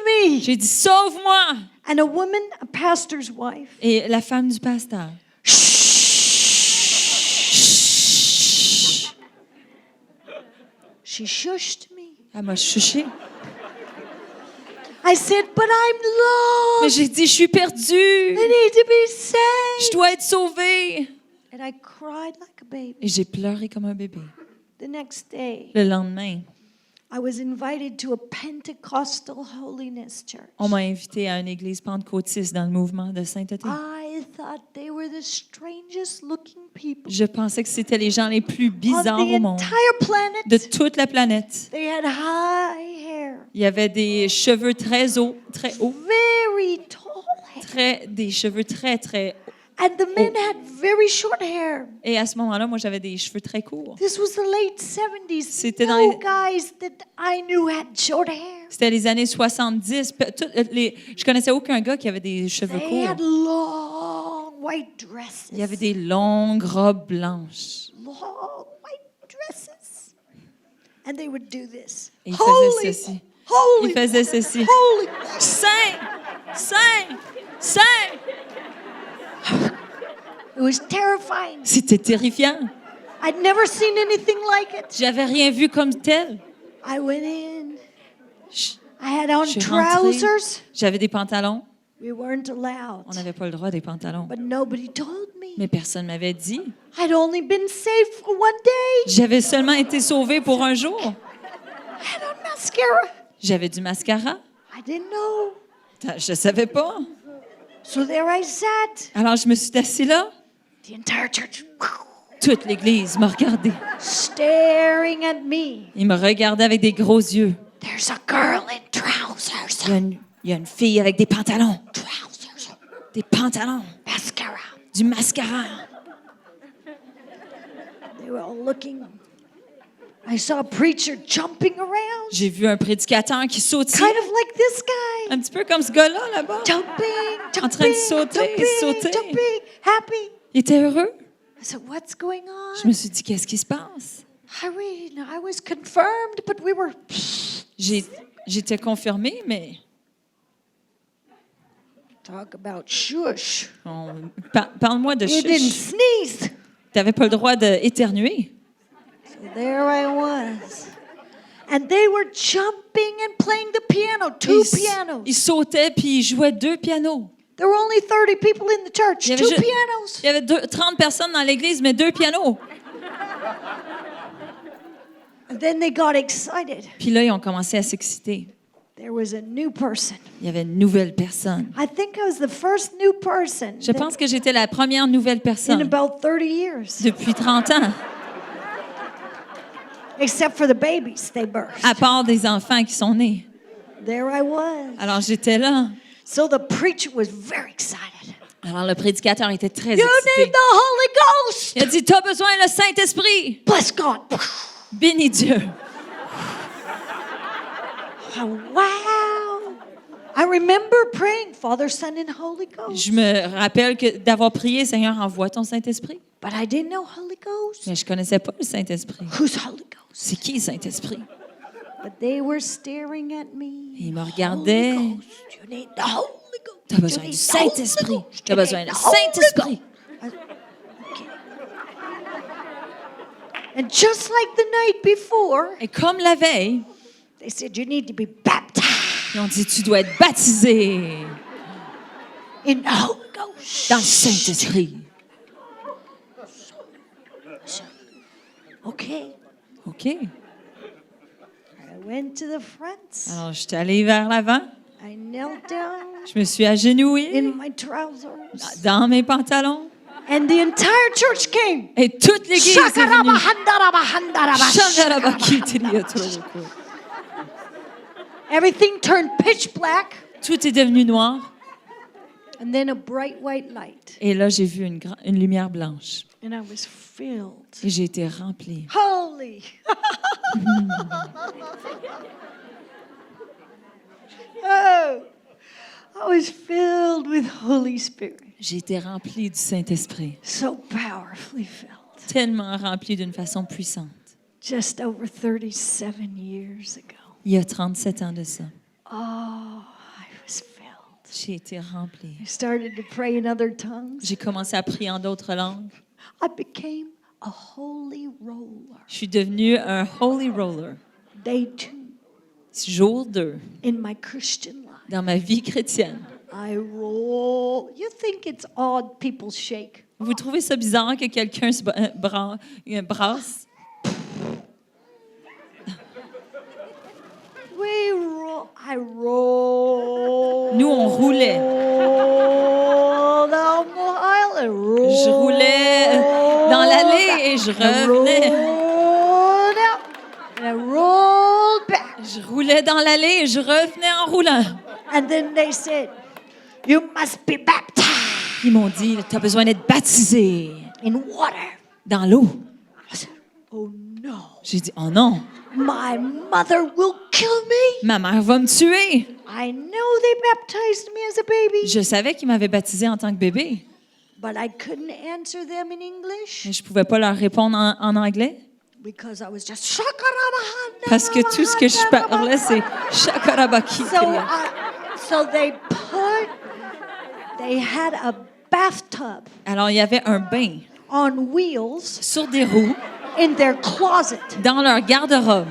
me!" J'ai dit, sauve-moi! And a woman, a pastor's wife, Et la femme du pasteur, she shushed me. elle m'a chuché. I said, "But I'm Mais lost. j'ai dit, je suis perdue. I need to be Je saved." dois être sauvée. And I cried like a baby. Et j'ai pleuré comme un bébé. The next day, Le lendemain, I was invited to a Pentecostal holiness church. on m'a invité à une église pentecôtiste dans le mouvement de sainteté. I thought they were the strangest looking people Je pensais que c'était les gens les plus on bizarres the au monde, entire planet. de toute la planète. They had high hair, Il y avait des cheveux très hauts, very tall hair. des cheveux très And the men had very short hair. Et à ce moment-là, moi, j'avais des cheveux très courts. This was the late 70s. C'était dans No les- guys that I knew had short hair. C'était les années 70. Je connaissais aucun gars qui avait des cheveux They courts. had long white dresses. Il y avait des longues robes blanches. Long white dresses. And they would do this. Et ils faisaient ceci. Holy, Ils faisaient ceci. holy. Saint! Saint! Saint! It was terrifying. C'était terrifiant. I'd never seen anything like it. J'avais rien vu comme tel. I went in. Je I had on je suis rentrée. trousers. J'avais des pantalons. We weren't On allowed. n'avait pas le droit des pantalons. But nobody told me. Mais personne m'avait dit. I'd only been saved for one day. J'avais seulement été sauvée pour un jour. I had on mascara. J'avais du mascara. I didn't know. Je savais pas. So there I sat. Alors je me suis assise là. The entire church Toute l'église me regardait. staring at me. Ils me regardaient avec des gros yeux. There's a girl in trousers. Il y a une fille avec des pantalons. Trousers. Des pantalons. Mascara. Du mascara. They were all looking. I saw a preacher jumping around. J'ai vu un prédicateur qui sautillait. Kind of like this guy. Un petit peu comme ce gars-là, là-bas. Jumping, En train de jumping, sauter, jumping, sauter. jumping, happy. Il était heureux. I said, "What's going on?" Je me suis dit, qu'est-ce qui se passe? I was confirmed, but we were. J'étais confirmée, mais Talk about shush. parle-moi de You didn't chuche. sneeze. Tu n'avais pas le droit d'éternuer. So there I was. And they were jumping and playing the piano, two pianos. Ils sautaient puis ils jouaient 2 pianos. There were only 30 people in the church, Il y avait, 2 ju- pianos. il y avait 30 personnes dans l'église, mais 2 pianos. And then they got excited. Puis là, ils ont commencé à s'exciter. There was a new person. Il y avait une nouvelle personne. I think I was the first new person Je pense que j'étais la première nouvelle in personne about 30 years, depuis 30 ans, except for the babies they birthed. à part des enfants qui sont nés. There I was. Alors, j'étais là. So the preacher was very excited. Alors, le prédicateur était très You need excité. the Holy Ghost. Il a dit, t'as besoin du Saint-Esprit. Bless God. Bénis Dieu. Oh, wow. I remember praying, Father, Son, and Holy Ghost. Je me rappelle d'avoir prié, Seigneur, envoie ton Saint-Esprit. But I didn't know Holy Ghost. Mais je connaissais pas le Saint-Esprit. Who's Holy Ghost? C'est qui le Saint-Esprit? But they were staring at me. Ils me regardaient. Holy Ghost. You need the Holy Ghost. T'as besoin You du need the Holy Saint-Esprit. Ghost. T'as You besoin need du the Holy Saint-Esprit. Ghost. Okay. And just like the night before, Et comme la veille, they said, you need to be baptized ils ont dit, tu dois être baptisé in the Holy Ghost. dans le Saint-Esprit. Okay. OK. I went to the front. Alors, je suis allée vers l'avant. I knelt down Je me suis agenouillée in my trousers. dans mes pantalons. And the entire church came. Et toute l'église est venue. Shakaraba. Everything turned pitch black. Tout est devenu noir. And then a bright white light. Et là, j'ai vu une lumière blanche. And I was filled. Et j'ai été remplie. Holy. Oh, I was filled with Holy Spirit. J'ai été remplie du Saint-Esprit. So powerfully filled. Tellement remplie d'une façon puissante. Just over 37 years ago. Il y a 37 ans de ça. Oh, I was filled. J'ai été remplie. I started to pray in other tongues. J'ai commencé à prier en d'autres langues. I became a holy roller. Je suis devenue un holy roller. Day 2 Jour 2 in my Christian life. dans ma vie chrétienne. I roll. You think it's odd people shake? Vous trouvez ça bizarre que quelqu'un se brasse? We roll. I roll. Nous, on roulait. Down the aisle and roll. Je roulais dans l'allée et je revenais. Rolled out and I rolled back. Je roulais dans l'allée et je revenais en roulant. And then they said, "You must be baptized Ils m'ont dit, tu as besoin d'être baptisé in water." dans l'eau. I said, "Oh no, J'ai dit, oh non, my mother will kill me." ma mère va me tuer. I know they baptized me as a baby, Je savais qu'ils m'avaient baptisé en tant que bébé, but I couldn't answer them in English mais je ne pouvais pas leur répondre en anglais because I was just parce que tout ce que je parlais, c'est Shakarabaki. So they had a bathtub Alors, il y avait un bain on wheels sur des roues in their closet. dans leur garde-robe.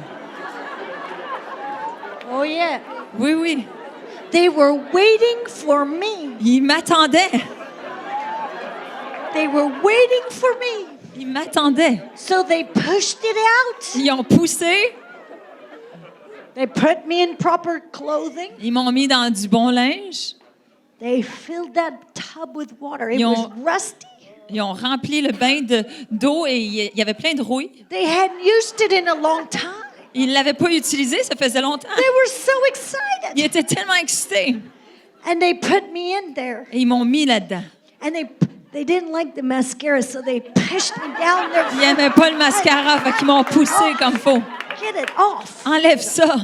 Oh yeah. Oui, oui. They were waiting for me. Ils m'attendaient. They were waiting for me. Ils m'attendaient. So they pushed it out. Ils ont poussé. They put me in proper clothing. Ils m'ont mis dans du bon linge. They filled that tub with water. It Ils was ont- rusty. Ils ont rempli le bain d'eau et il y avait plein de rouille. They hadn't used it in a long time. Ils ne l'avaient pas utilisé, ça faisait longtemps. They were so Ils excited. étaient tellement excités. And they put me in there. Et ils m'ont mis là-dedans. And they didn't like the mascara, so they pushed me down there. Ils n'aimaient pas le mascara, fait qu'ils m'ont poussé comme faut. Get it off. Enlève ça.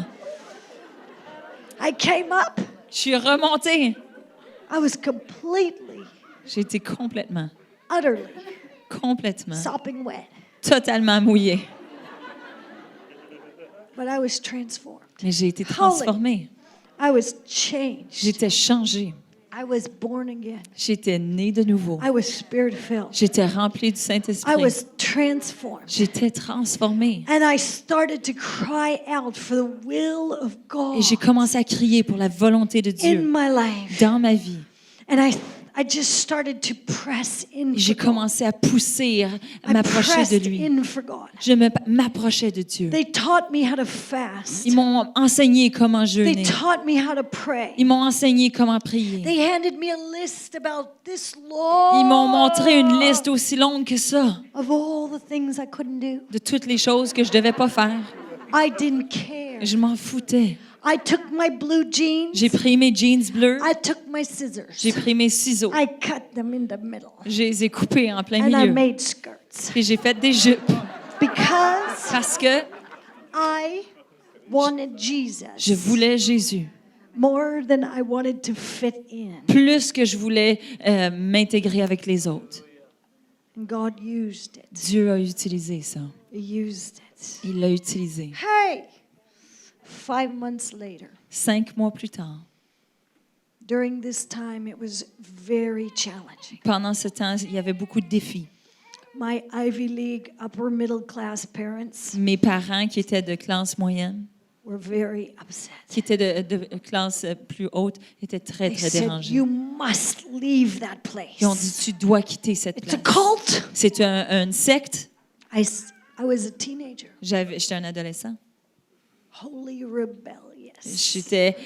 I came up. Je suis remontée. I was completely, J'ai été complètement utterly sopping wet. totalement mouillée. But I was transformed. Mais j'ai été transformée. I was changed. J'étais changée. I was born again. J'étais née de nouveau. I was spirit-filled. J'étais remplie du I Saint-Esprit. was transformed. J'étais transformée. And I started to cry out for the will of God Et j'ai commencé à crier pour la volonté de in Dieu my life. dans ma vie. And I just started to press in Et j'ai for God. commencé à pousser, à I m'approcher de pressed lui. in for God. Je m'approchais de Dieu. They taught me how to fast. Ils m'ont enseigné comment They jeûner. taught me how to pray. Ils m'ont enseigné comment prier. They handed me a list about this Ils m'ont montré une long liste aussi longue que ça of all the things I couldn't do. de toutes les choses que je devais pas faire. I didn't care. Je m'en foutais. I took my blue jeans. J'ai pris mes jeans bleus, I took my scissors. j'ai pris mes ciseaux, I cut them in the middle. je les ai coupés en plein And I milieu. made skirts. Puis j'ai fait des jupes Because parce que I wanted Jesus je voulais Jésus. more than I wanted to fit in. Plus que je voulais m'intégrer avec les autres. And God used it. Dieu a utilisé ça. He used it. Il l'a utilisé. Hey! 5 months later, 5 mois plus tard, during this time, it was very challenging. pendant ce temps, il y avait beaucoup de défis. My Ivy League upper middle class parents Mes parents, qui étaient de classe moyenne, were very upset. qui étaient de classe plus haute, étaient très, They très said, dérangés. "You must leave that Ils ont place. dit, tu dois quitter cette It's a place. cult." C'est une secte. I was a teenager, J'étais un adolescent. wholly rebellious. J'étais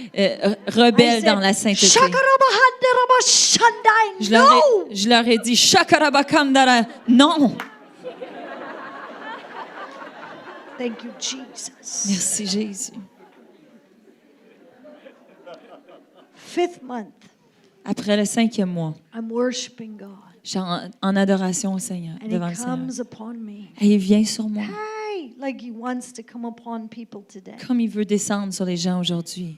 rebelle I said, dans la sainteté. "Shakarabahadarabashandai, Je leur, no!" je leur ai dit, Shakarabakandara, non. Thank you, Jesus. Merci Jésus. 5th month, Après le 5e mois, I'm worshiping God, j'étais en adoration au Seigneur, and devant He le Seigneur. comes upon me. Et il vient sur moi, Hey, like He wants to come upon people today. comme il veut descendre sur les gens aujourd'hui.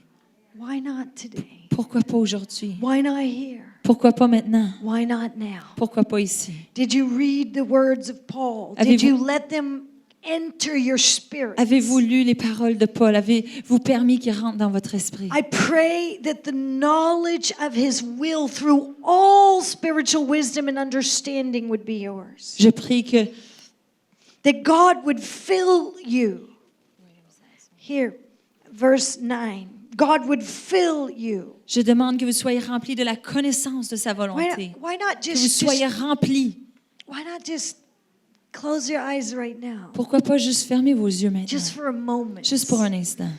Why not today? Pourquoi pas aujourd'hui? Why not here? Pourquoi pas maintenant? Why not now? Pourquoi pas ici? Did you read the words of Paul? Did Avez-vous- you let them enter your spirit? Avez-vous lu les paroles de Paul? Avez-vous permis qu'ils rentrent dans votre esprit? I pray that the knowledge of His will through all spiritual wisdom and understanding would be yours. Je prie que That God would fill you. Here, verse 9. God would fill you. je demande que vous soyez remplis de la connaissance de sa volonté. Why not Que vous soyez remplis. why not just close your eyes right now? Pourquoi pas juste fermer vos yeux maintenant? Just for a moment. Juste pour un instant.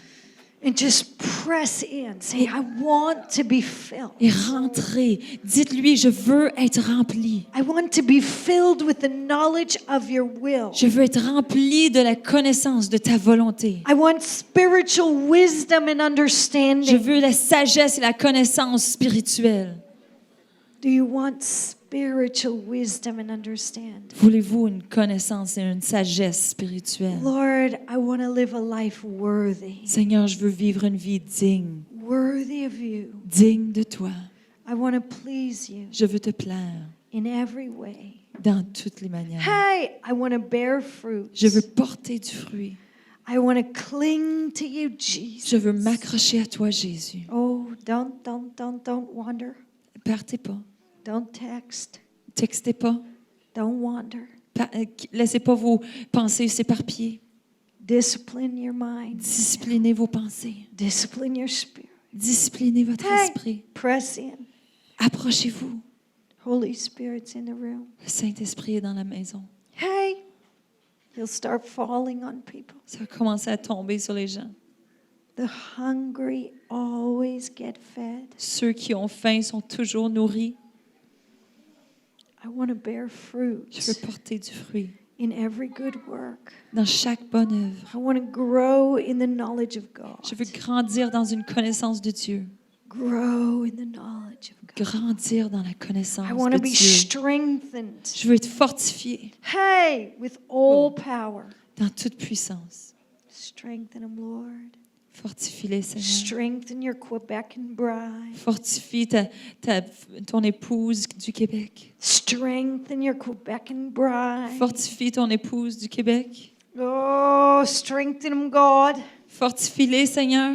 And just press in. Say, I want to be filled. Et rentrez. Dites-lui, je veux être rempli. I want to be filled with the knowledge of your will. Je veux être rempli de la connaissance de ta volonté. I want spiritual wisdom and Je understanding. veux la sagesse et la connaissance spirituelle. Do you want spiritual wisdom and understanding? Voulez-vous une connaissance et une sagesse spirituelle? Lord, I want to live a life worthy. Seigneur, je veux vivre une vie digne, Worthy of you. digne de toi. I want to please you Je veux te plaire in every way. dans toutes les manières. Hey, I want to bear fruit. Je veux porter du fruit. I want to cling to you, Jesus. Je veux m'accrocher à toi, Jésus. Oh, don't wander. Partez pas. Don't text. Textez pas. Don't wander. Laissez pas vos pensées s'éparpiller. Discipline your mind. Disciplinez vos pensées. Discipline your spirit. Disciplinez votre Hey, esprit. press in. Approchez-vous. Holy Spirit's in the room. Le Saint-Esprit est dans la maison. Hey, he'll start falling on people. Ça va commencer à tomber sur les gens. The hungry always get fed. Ceux qui ont faim sont toujours nourris. I want to bear fruit Je veux porter du fruit in every good work. dans chaque bonne œuvre. I want to grow in the knowledge of God. Je veux grandir dans une connaissance de Dieu. Grow in the knowledge of God. Grandir dans la connaissance I want de to be Dieu. strengthened. Je veux être fortifié Hey, with all power. dans toute puissance. Strengthen them, Lord. Fortifie-les, Seigneur. Strengthen your Quebecan bride. Fortifie ton épouse du Québec. Strengthen your Quebecan bride. Fortifie ton épouse du Québec. Oh, strengthen them, God. Fortifie-les, Seigneur.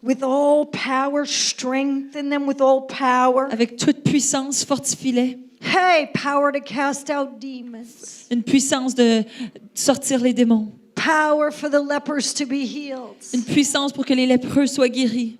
with all power, strengthen them with all power. Avec toute puissance, fortifie-les. Hey, power to cast out demons. Une puissance de sortir les démons. Power for the lepers to be healed. Une puissance pour que les lépreux soient guéris.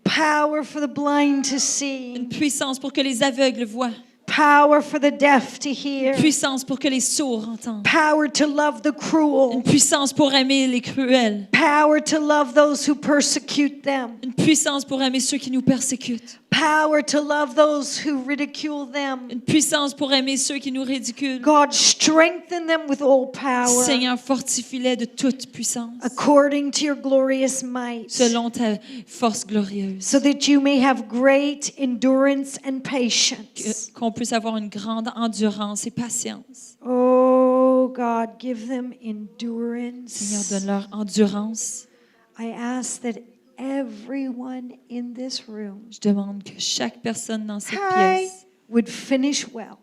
Power for the blind to Une see. puissance pour que les aveugles voient. Power for the deaf to hear. Une puissance pour que les sourds entendent. Power to love the cruel. Une puissance pour aimer les cruels. Power to love those who persecute them. Une puissance pour aimer ceux qui nous persécutent. Power to love those who ridicule them. Une puissance pour aimer ceux qui nous ridiculent. God, strengthen them with all power. Seigneur, fortifie-les de toute puissance, According to your glorious might. selon ta force glorieuse. So that you may have great endurance and patience. Qu'on puisse avoir une grande endurance et patience. Oh God, give them Seigneur, endurance. donne-leur endurance. I ask that everyone in this room Je demande que chaque personne dans cette Hi. pièce would finish well,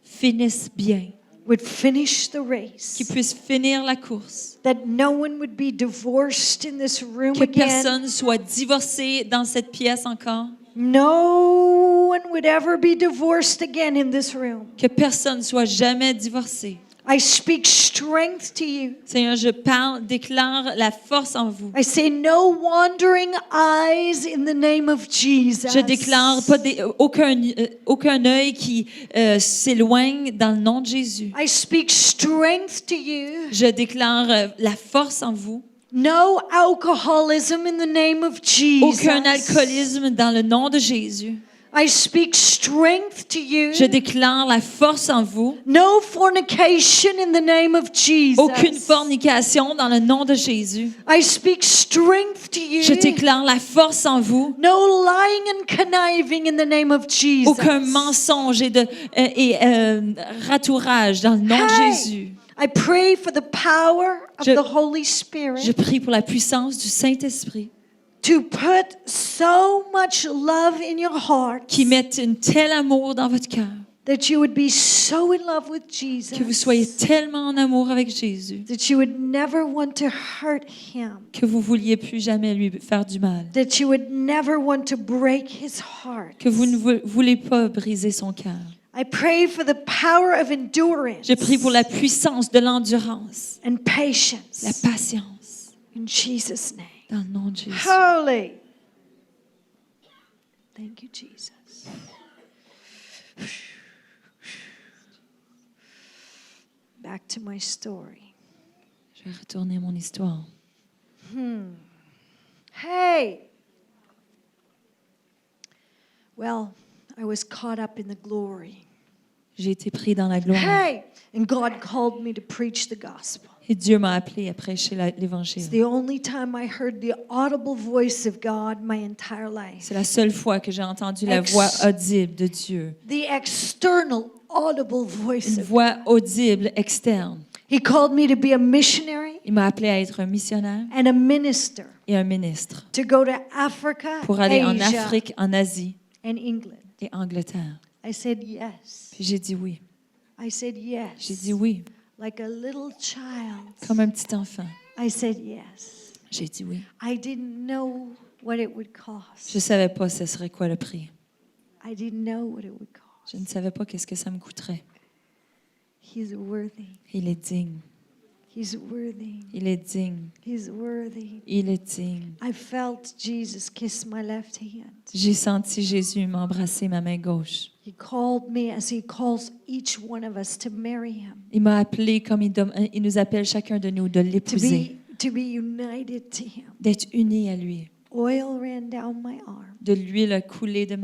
finisse bien, would finish the qu'ils race, puissent finir la course, that no one would be divorced in this room que again. personne soit divorcé dans cette pièce encore, No one would ever be divorced again in this room. que personne soit jamais divorcé. I speak strength to you. Seigneur, je parle, déclare la force en vous. I say no wandering eyes in the name of Jesus. Je déclare pas aucun œil qui s'éloigne dans le nom de Jésus. I speak strength to you. Je déclare la force en vous. No alcoholism in the name of Jesus. Aucun alcoolisme dans le nom de Jésus. I speak strength to you. Je déclare la force en vous. No fornication in the name of Jesus. Aucune fornication dans le nom de Jésus. I speak strength to you. Je déclare la force en vous. No lying and conniving in the name of Jesus. Aucun mensonge et ratourage dans le nom de Hey. Jésus. I pray for the power of Je- the Holy Spirit Je prie pour la puissance du Saint-Esprit to put so much love in your heart qui mette un tel amour dans votre cœur, that you would be so in love with Jesus que vous soyez tellement en amour avec Jésus, that you would never want to hurt him, que vous vouliez plus jamais lui faire du mal, that you would never want to break his heart. que vous ne voulez pas briser son cœur. I pray for the power of endurance Je prie pour la puissance de l'endurance, and patience la patience, in Jesus' name. dans le nom de Jésus. Holy. Thank you, Jesus. Back to my story. Je vais retourner à mon histoire. Hey. Well, I was caught up in the glory. J'ai été pris dans la gloire. Hey. And God called me to preach the gospel. Et Dieu m'a appelé à prêcher l'Évangile. It's the only time I heard the audible voice of God my entire life. C'est la seule fois que j'ai entendu la voix audible de Dieu. The external audible voice Une of voix audible externe. He called me to be a missionary Il m'a appelé à être un missionnaire and a minister, et un ministre to go to Africa, pour aller en Asia, Afrique, en Asie and England. et Angleterre. I said yes. Puis j'ai dit oui. I said yes. J'ai dit oui, Like a little child. comme un petit enfant. I said yes. J'ai dit oui. I didn't know what it would cost. Je ne savais pas ce serait quoi le prix. I didn't know what it would cost. Je ne savais pas qu'est-ce que ça me coûterait. He's worthy. Il est digne. He's worthy. Il est digne. He's worthy. Il est digne. I felt Jesus kiss my left hand. J'ai senti Jésus m'embrasser ma main gauche. He called me as he calls each one of us to marry him. Il m'a appelé comme il nous appelle chacun de nous de l'épouser, To be united to him. d'être unis à lui. Oil ran down my arm, De l'huile a coulé de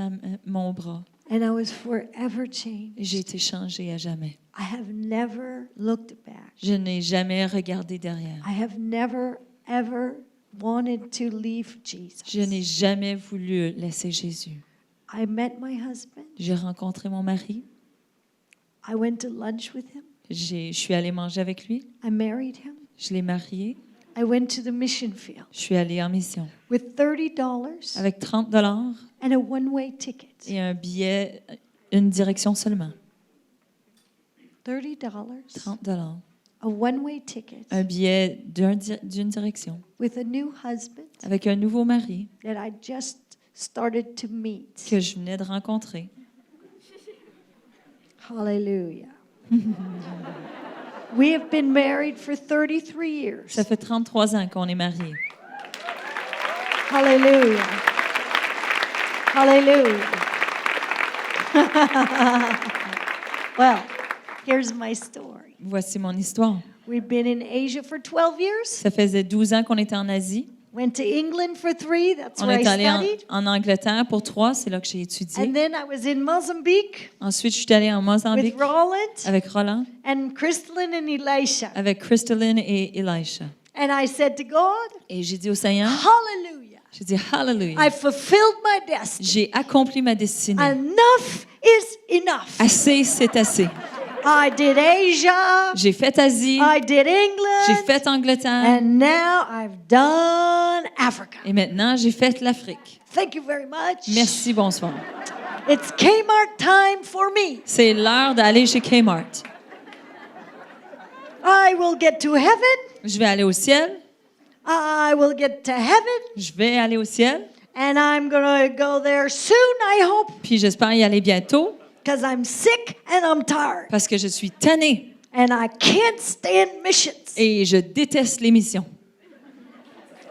mon bras. and I was forever changed. Et j'ai été changée à jamais. I have never looked back. Je n'ai jamais regardé derrière. I have never, ever wanted to leave Jesus. Je n'ai jamais voulu laisser Jésus. I met my husband. J'ai rencontré mon mari. I went to lunch with him. Je suis allée manger avec lui. I married him. Je l'ai marié. I went to the mission field Je suis allée en mission with $30 avec $30 and a one-way ticket. et un billet, une direction seulement. $30, $30, a one-way ticket un billet d'une direction, with a new husband avec un nouveau mari that I just started to meet. que je venais de rencontrer. Hallelujah. We have been married for 33 years. Ça fait 33 ans qu'on est mariés. Hallelujah. Hallelujah. Well, here's my story. Voici mon histoire. We've been in Asia for 12 years. Ça faisait 12 ans qu'on était en Asie. Went to England for 3. That's On where I est allé studied. en Angleterre pour 3, c'est là que j'ai étudié. And then I was in Mozambique Ensuite, je suis allée en Mozambique with Roland avec Roland, and Crystalline and Elisha. avec Crystalline et Elisha. And I said to God, Et j'ai dit au Seigneur, hallelujah. j'ai dit Hallelujah. I fulfilled my destiny. J'ai accompli ma destinée. Enough is enough. Assez, c'est assez. I did Asia. J'ai fait Asie, I did j'ai England. fait Angleterre And now I've done Africa. et maintenant j'ai fait l'Afrique. Thank you very much. Merci, bonsoir. It's Kmart time for me. C'est l'heure d'aller chez Kmart. I will get to heaven. Je vais aller au ciel. I will get to heaven. Je vais aller au ciel. And I'm going to go there soon, I hope, Puis j'espère y aller bientôt because I'm sick and I'm tired. parce que je suis tannée And I can't stand missions. et je déteste les missions.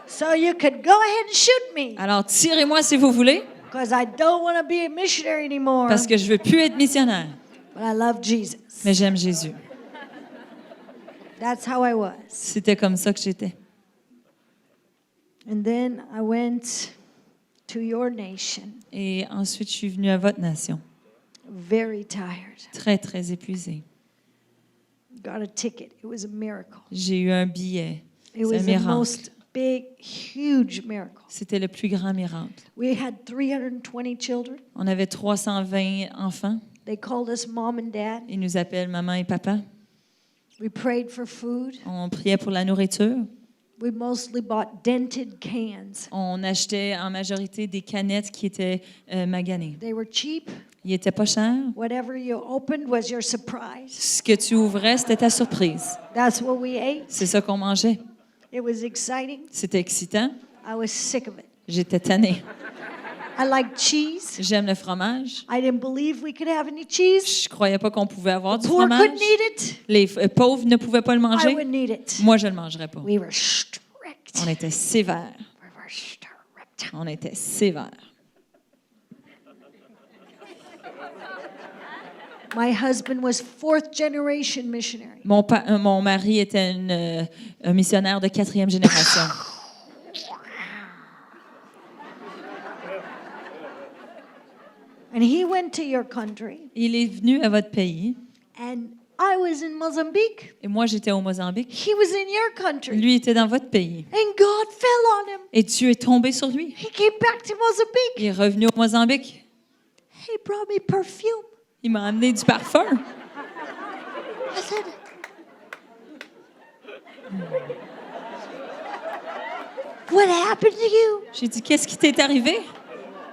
So you could go ahead and shoot me, Alors tirez-moi si vous voulez because I don't want to be a missionary anymore. parce que je veux plus être missionnaire. But I love Jesus. Mais j'aime Jésus. That's how I was. C'était comme ça que j'étais. And then I went to your nation, Et ensuite, je suis venue à votre nation, very tired. très, très épuisée. Got a ticket. It was a miracle. J'ai eu un billet. It C'est un was the miracle. most big, huge miracle. C'était le plus grand miracle. We had 320 children. On avait 320 enfants. They called us mom and dad. Ils nous appellent maman et papa. We prayed for food. On priait pour la nourriture. We mostly bought dented cans. On achetait en majorité des canettes qui étaient maganées. They were cheap. Ils n'étaient pas chers. Whatever you opened was your surprise. Ce que tu ouvrais, c'était ta surprise. That's what we ate. C'est ça qu'on mangeait. It was exciting. C'était excitant. I was sick of it. J'étais tannée. I like cheese. J'aime le fromage. I didn't believe we could have any cheese. Je croyais pas qu'on pouvait avoir du Poor fromage. couldn't eat it. Les pauvres ne pouvaient pas le I manger. wouldn't eat it. Moi, je ne le mangerais pas. We were strict. On était sévères. We were strict. On était sévères. My husband was fourth generation missionary. Mon mari était un missionnaire de 4e génération. And he went to your country. Il est venu à votre pays And I was in Mozambique. et moi, j'étais au Mozambique. He was in your country. Lui était dans votre pays. And God fell on him. Et Dieu est tombé sur lui. He came back to Mozambique. Il est revenu au Mozambique. He brought me perfume. Il m'a amené du parfum. I said, what happened to you? J'ai dit, qu'est-ce qui t'est arrivé?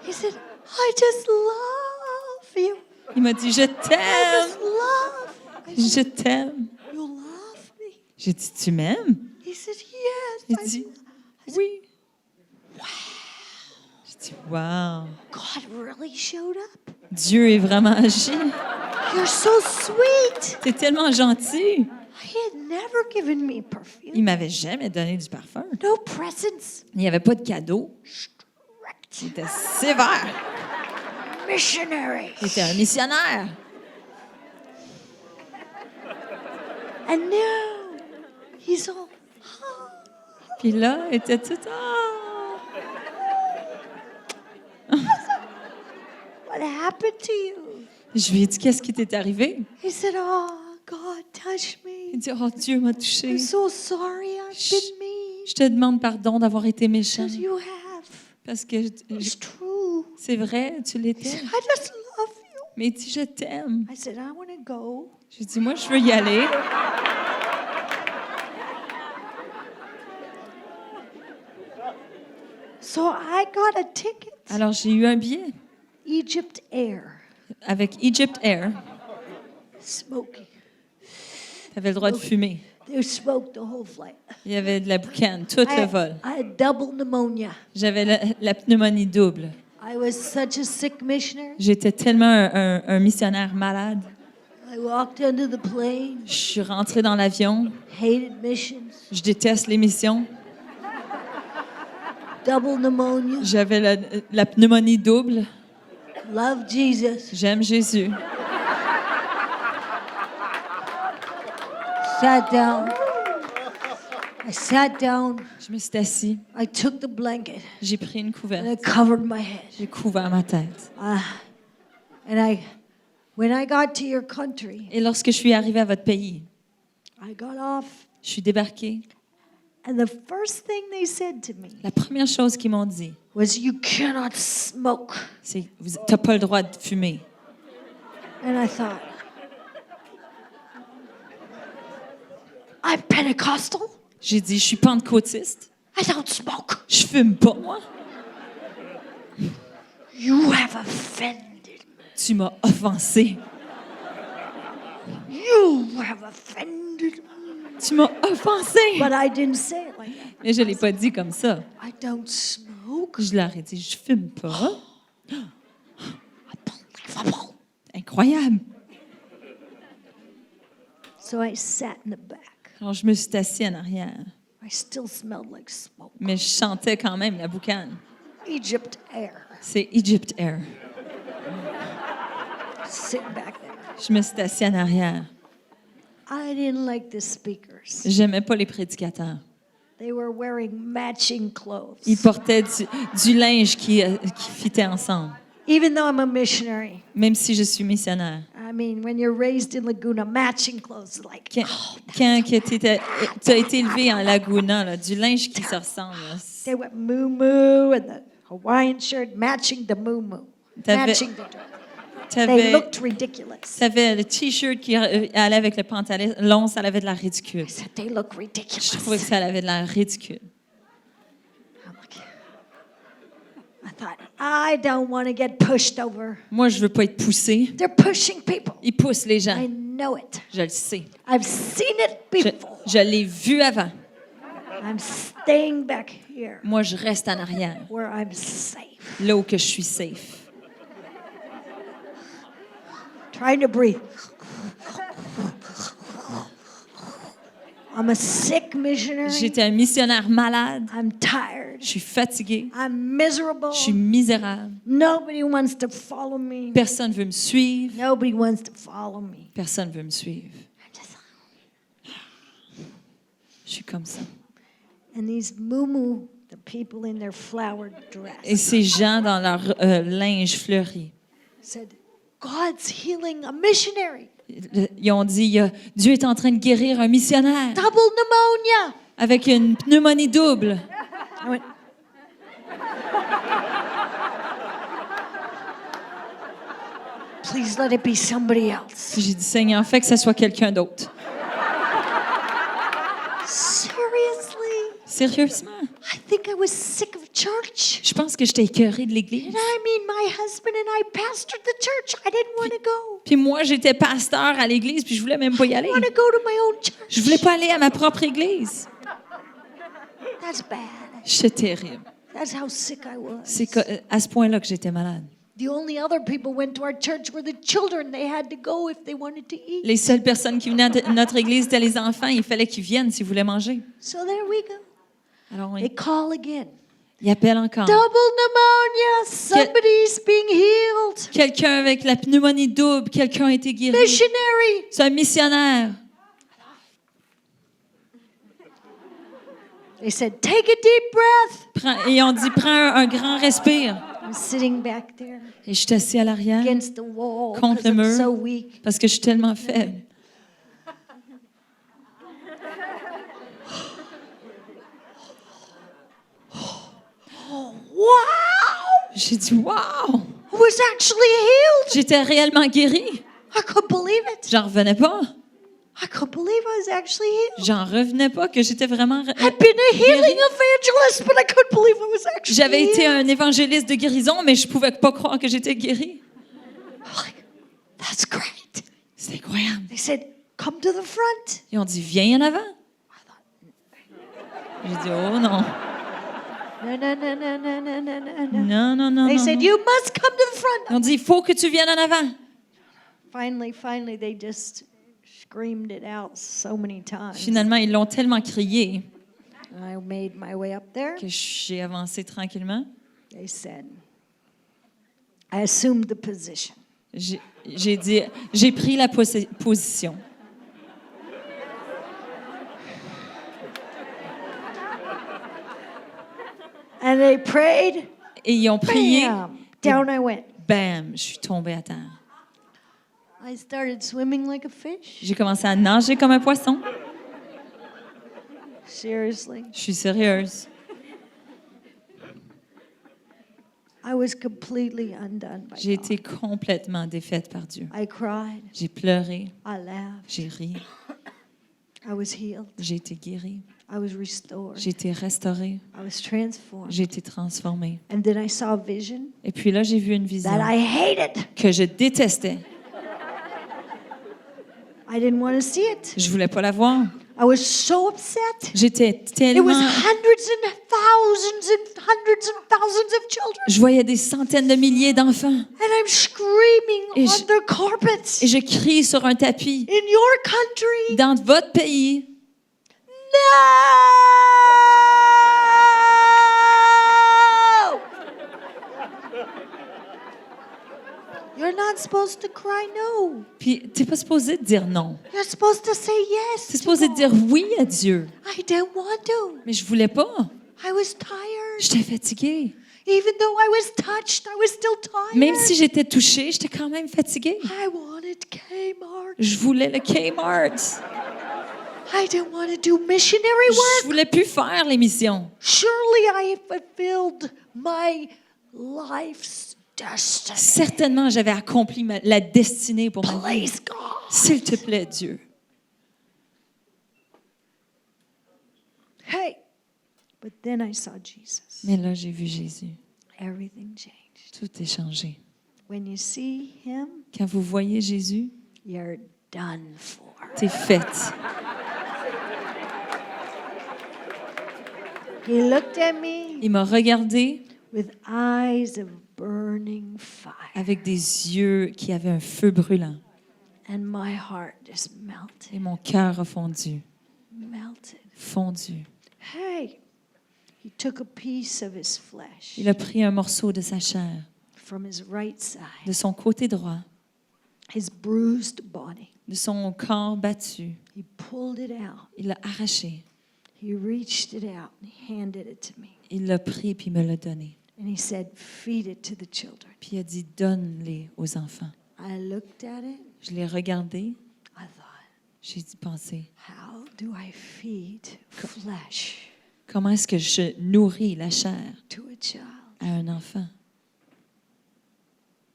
He said, I just love you. Il m'a dit, je I t'aime. just love. I said, Je t'aime. you love me? J'ai dit, tu m'aimes? He said, yes. Il I dit, said, oui. J'ai dit, wow. God really showed up. Dieu est vraiment agi. You're so sweet. T'es tellement gentil. He had never given me perfume. Il m'avait jamais donné du parfum. No presents. Il n'y avait pas de cadeau. Il Strict. était sévère. Missionary. Il était un missionnaire. And now he's all, Puis là, il était tout... Ah! what happened to you? Je lui ai dit, qu'est-ce qui t'est arrivé? He said, oh, God touched Il me. dit, oh, Dieu m'a touché. I'm so sorry I've been mean. Je te demande pardon d'avoir été méchant. Because you have. Parce que It's true. c'est vrai, tu He l'étais. said, I just love you. Mais il dit, je t'aime. I said, I want to go. J'ai dit, moi, je veux y aller. So I got a ticket. Alors, j'ai eu un billet Egypt Air. avec Egypt Air. Smoky. Tu avais le droit de fumer. They smoked the whole flight. Il y avait de la boucane, tout le vol. I had double pneumonia. J'avais la pneumonie double. I was such a sick missionary. J'étais tellement un missionnaire malade. I walked under the plane, Je suis rentrée dans l'avion. hated missions, Je déteste les missions. double pneumonia, J'avais la pneumonie double. love Jesus, J'aime Jésus. sat down. I sat down, Je me suis assise. I took the blanket, J'ai pris une and I couverte. covered my head. J'ai couvert ma tête. And when I got to your country, Et lorsque je suis arrivée à votre pays, I got off, je suis débarquée. and the first thing they said to me La première chose qu'ils m'ont dit, was, "You cannot smoke." c'est « Tu n'as pas le droit de fumer ». And I thought, I'm Pentecostal. J'ai dit « Je suis pentecôtiste. I don't smoke. Je fume pas, moi. You have offended me. Tu m'as offensé. You have offended me." Tu m'as offensé. But I didn't say it like that. Mais je ne l'ai pas dit comme ça. I don't smoke. Je leur ai dit « Je fume pas. Unbelievable. Incroyable. So I sat in the back. Alors, je me suis assise en arrière. I still smelled like smoke. Mais je chantais quand même la boucane. Egypt air. C'est Egypt Air. Sitting back there. Je me suis assise en arrière. I didn't like the speakers. J'aimais pas les prédicateurs. They were wearing matching clothes. Ils portaient du linge qui fitait ensemble. Even though I'm a missionary. Même si je suis missionnaire. I mean, when you're raised in Laguna, matching clothes are like, Quand tu as été élevé en Laguna, là, du linge qui se ressemble. Là, they went moo and the Hawaiian shirt matching the moo. T'avais- Matching the dress. They T'avais looked ridiculous. le t-shirt qui allait avec le pantalon, ça avait de l'air ridicule. I said, they look Je ridiculous. trouvais que ça avait de l'air ridicule. I'm like, I thought, I don't want to get pushed over. Moi, je veux pas être poussée. They're pushing people. Ils poussent les gens. I know it. Je le sais. I've seen it Je, before. je l'ai vu avant. I'm staying back here Moi, je reste en arrière, where I'm safe. là où que je suis safe. Trying to breathe. I'm a sick missionary. J'étais un missionnaire malade. I'm tired. Je suis fatiguée. I'm miserable. Je suis misérable. Nobody wants to follow me. Personne ne veut me suivre. Nobody wants to follow me. Personne ne veut me suivre. I just- Je suis comme ça. And these moo the people in their flowered Et dress, ces gens dans leur linge fleuri, said, God's healing a missionary. ils ont dit, Dieu est en train de guérir un missionnaire Double pneumonia. avec une pneumonie double. I went, please let it be somebody else. J'ai dit, Seigneur, fais que ce soit quelqu'un d'autre. Seriously? Sérieusement, I think I was sick of church. je pense que j'étais écœurée de l'Église. And I mean, my husband and I pastored the church. I didn't want to go. Puis moi, j'étais pasteur à l'Église, puis je voulais même pas y aller. I want to go to my own church. Je voulais pas aller à ma propre Église. That's bad. J'étais terrible. That's how sick I was. C'est à ce point-là que j'étais malade. The only other people went to our church were the children. They had to go if they wanted to eat. Les seules personnes qui venaient à notre Église étaient les enfants. Il fallait qu'ils viennent s'ils voulaient manger. So there we go. Alors, They call again. ils appellent encore. Double pneumonia. Somebody's being healed. Quelqu'un avec la pneumonie double, quelqu'un a été guéri. Missionary. C'est un missionnaire. They said, take a deep breath. Et on dit, prends un grand respire. I'm sitting back there Et je suis assis à l'arrière against the wall contre because le I'm mur so weak. parce que je suis tellement faible. Wow! J'ai dit, wow! I was actually healed. J'étais réellement guérie. I couldn't believe it. J'en revenais pas. I couldn't believe I was actually healed. J'en revenais pas que j'étais vraiment I'd been a healing evangelist, but I couldn't believe I was actually J'avais été healed. un évangéliste de guérison, mais je pouvais pas croire que j'étais guérie. I'm like, that's great. C'est incroyable. They said, come to the front. Ils ont dit, viens en avant. J'ai dit, oh non. No, no, no, no, no, no, no, no, no. Non, non, non, They non, said, non. you must come to the front. Ils ont dit, il faut que tu viennes en avant. Finally, they just screamed it out so many times. Finalement, ils l'ont tellement crié I made my way up there. que j'ai avancé tranquillement. They said, I assumed the position. J'ai dit, j'ai pris la position. And they prayed. Et ils ont prié. Bam! Down I went. Bam, je suis tombée à terre. I started swimming like a fish. J'ai commencé à nager comme un poisson. Seriously. Je suis sérieuse. I was completely undone by J'ai God. été complètement défaite par Dieu. I cried. J'ai pleuré, I laughed. j'ai ri, I was healed. j'ai été guérie, I was restored. j'ai été restaurée, I was transformed. j'ai été transformée. And then I saw a vision Et puis là, j'ai vu une vision that I hated. que je détestais. I didn't want to see it. Je voulais pas la voir. I was so upset. J'étais It was tellement... hundreds and thousands of children. Je voyais des centaines de milliers d'enfants. And I'm screaming Et on je- their carpets. Et je crie sur un tapis. In your country. Dans votre pays, No! You're not supposed to cry no. puis t'es pas supposé de dire non. You're supposed to say yes. T'es supposé to dire God. oui à Dieu. I didn't want to. Mais je voulais pas. I was tired. J'étais fatiguée. Even though I was touched, I was still tired. Même si j'étais touchée, j'étais quand même fatiguée. I wanted Kmart. Je voulais le Kmart. I didn't want to do missionary Je work. voulais plus faire les missions. Surely I fulfilled my life's destiny. Certainement, j'avais accompli la destinée pour ma vie. Please God. S'il te plaît, Dieu. Hey, but then I saw Jesus. Mais là, j'ai vu Jésus. Everything changed. Tout est changé. When you see him, Quand vous voyez Jésus, you're done for. t'es faite. He looked at me Il m'a regardé with eyes of burning fire, avec des yeux qui avaient un feu brûlant. and my heart just melted, Et mon cœur a fondu. melted. Fondu. Hey, he took a piece of his flesh Il a pris un morceau de sa chair, from his right side, de son côté droit, his bruised body. de son corps battu. He pulled it out. Il l'a arraché. He reached it out and he handed it to me. Il l'a pris puis me l'a donné. And he said, feed it to the children. Puis il a dit, donne-les aux enfants. I looked at it. Je l'ai regardé. I thought, J'ai dit, pensez, how do I feed flesh comment est-ce que je nourris la chair to a child? à un enfant?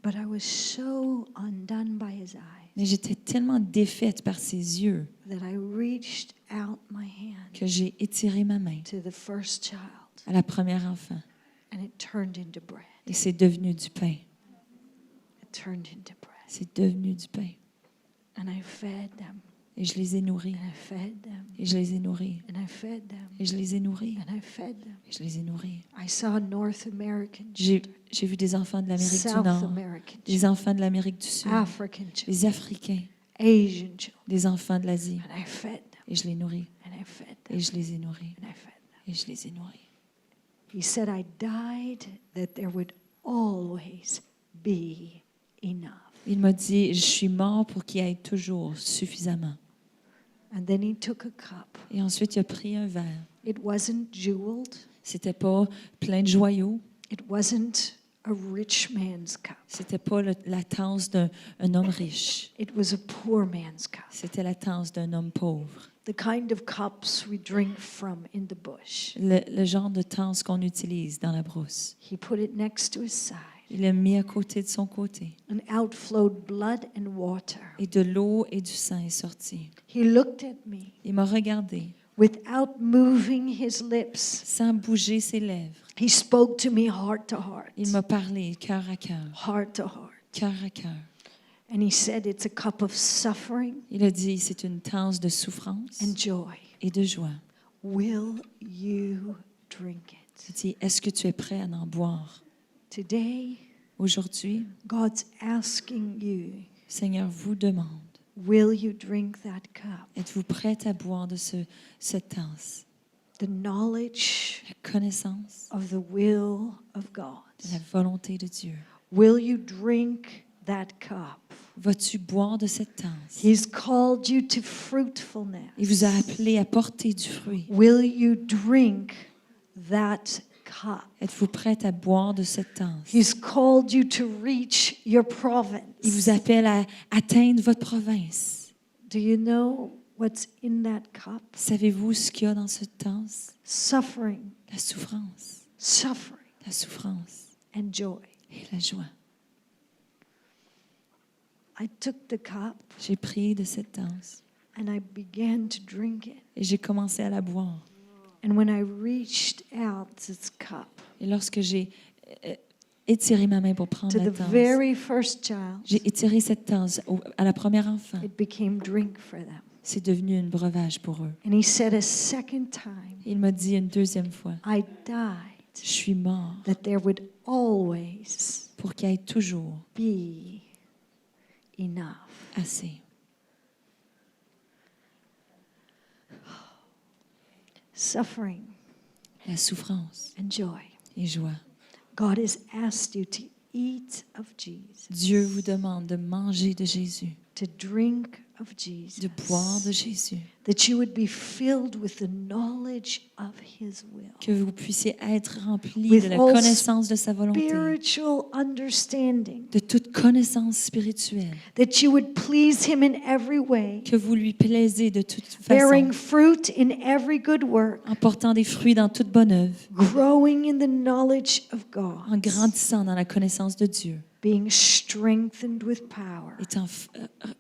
But I was so undone by his eyes Mais j'étais tellement défaite par ses yeux that I reached out my hand que j'ai étiré ma main to the first child, à la première enfant. and it turned into bread. Et c'est devenu du pain. It turned into bread. C'est devenu du pain. And I fed them, Et je les ai nourris. and I fed them, Et je les ai nourris. and I fed them, Et je les ai nourris. and I fed them. Et je les ai nourris. I saw North American J'ai children, vu des enfants de l'Amérique du South Nord, American des children, enfants de l'Amérique du Sud, African children, des Africains, Asian children, des enfants de l'Asie. and I fed them, Et je les nourris. and I fed Et them, je les ai nourris. and I fed them. Et je les ai nourris. He said, I died that there would always be enough. Il m'a dit, je suis mort pour qu'il y ait toujours suffisamment. And then he took a cup. Et ensuite, il a pris un verre. It wasn't jeweled. C'était pas plein de joyaux. It wasn't a rich man's cup. C'était pas la tasse d'un homme riche. It was a poor man's cup. C'était la tasse d'un homme pauvre. The kind of cups we drink from in the bush. Le genre de tasse qu'on utilise dans la brousse. He put it next to his side. Il l'a mis à côté de son côté. And out flowed blood and water. Et de l'eau et du sang est sorti. He looked at me Il m'a regardé without moving his lips. sans bouger ses lèvres. He spoke to me heart to heart. Il m'a parlé cœur à cœur, Heart to heart. cœur à cœur. And he said it's a cup of suffering Il a dit, c'est une tasse de souffrance and joy. et de joie. Will you drink Il it? dit, est-ce que tu es prêt à en boire? Today, Aujourd'hui, God's asking you, Seigneur vous demande, will you drink that cup? êtes-vous prête à boire de cette tasse? The knowledge La connaissance of the will of God. de la volonté de Dieu. Will you drink that cup? Vas-tu boire de cette tasse? He's called you to fruitfulness. Il vous a appelé à porter du fruit. Will you drink that cup? Êtes-vous prête à boire de cette tasse? He's called you to reach your Il province. vous appelle à atteindre votre province. Do you know what's in that cup? Savez-vous ce qu'il y a dans cette tasse? Suffering, La souffrance. suffering, La souffrance and joy. et la joie. I took the cup J'ai pris de cette tasse and I began to drink it. et j'ai commencé à la boire. And when I reached out this cup Et lorsque j'ai étiré ma main pour prendre to la the tasse, very first child, j'ai étiré cette tasse à la première enfant. it became drink for them. C'est devenu un breuvage pour eux. And he said a second time, Il m'a dit une deuxième fois, I died je suis mort that there would always pour qu'il y ait toujours be enough. assez. Suffering La souffrance and joy. et joie. God has asked you to eat of Jesus, Dieu vous demande de manger de Jésus, to drink of Jesus, de boire de Jésus, that you would be filled with the knowledge of His will, que vous puissiez être remplis With de la all connaissance de sa volonté, spiritual understanding, de toute connaissance spirituelle, that you would please Him in every way, que vous lui plaisez de toute bearing façon, fruit in every good work, en portant des fruits dans toute bonne œuvre, growing in the knowledge of God, en grandissant dans la connaissance de Dieu, being strengthened with power, étant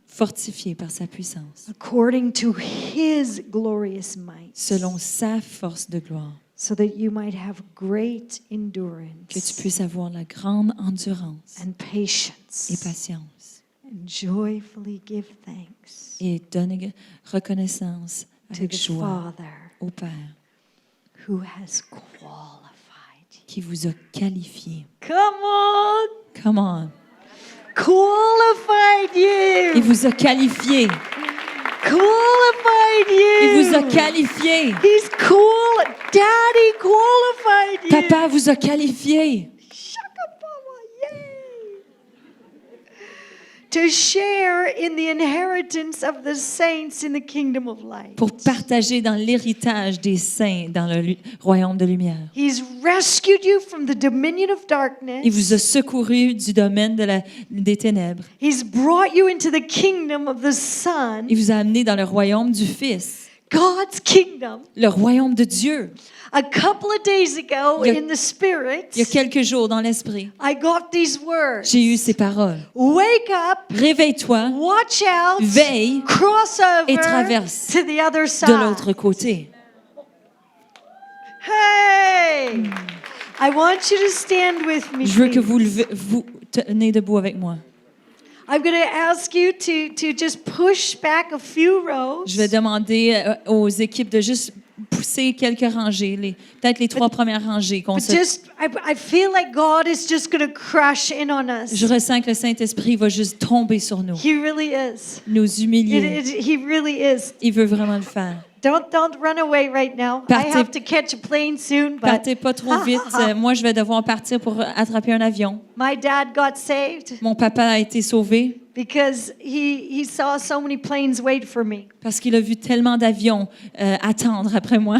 fortifié par sa puissance, according to His glorious might, selon sa force de gloire, so that you might have great que tu endurance puisses avoir la grande endurance and patience, et patience, and joyfully give thanks et donner reconnaissance to avec the joie Father au Père who has qualified you. qui vous a qualifié. Come on! Come on. Qualified Il you! vous a qualifié. Qualified Il you! vous a qualifié. He's Daddy qualified you! Papa vous a qualifié Shakapama, yay! To share in the inheritance of the saints in the kingdom of light. pour partager dans l'héritage des saints dans le royaume de lumière. He's rescued you from the dominion of darkness. Il vous a secouru du domaine des ténèbres. He's brought you into the kingdom of the Son, Il vous a amené dans le royaume du Fils, God's kingdom. le royaume de Dieu. A couple of days ago Il y a- in the Spirit, Il y a quelques jours dans l'esprit, I got these words. j'ai eu ces paroles. Wake up, Réveille-toi watch out, Veille cross et over traverse to the other de side. l'autre côté. Hey! I want you to stand with me. Je veux que please. vous tenez debout avec moi. I'm going to ask you to just push back a few rows. Je vais demander aux équipes de juste pousser quelques rangées, peut-être les 3 premières rangées. But I feel like God is just going to crash in on us. Je ressens que le Saint-Esprit va juste tomber sur nous, He really is. nous humilier. He really is. Il veut vraiment le faire. Don't run away right now. Partez- I have to catch a plane soon, but Partez pas trop vite. Moi, je vais devoir partir pour attraper un avion. my dad got saved Mon papa a été sauvé because he saw so many planes wait for me. parce qu'il a vu tellement d'avions attendre après moi.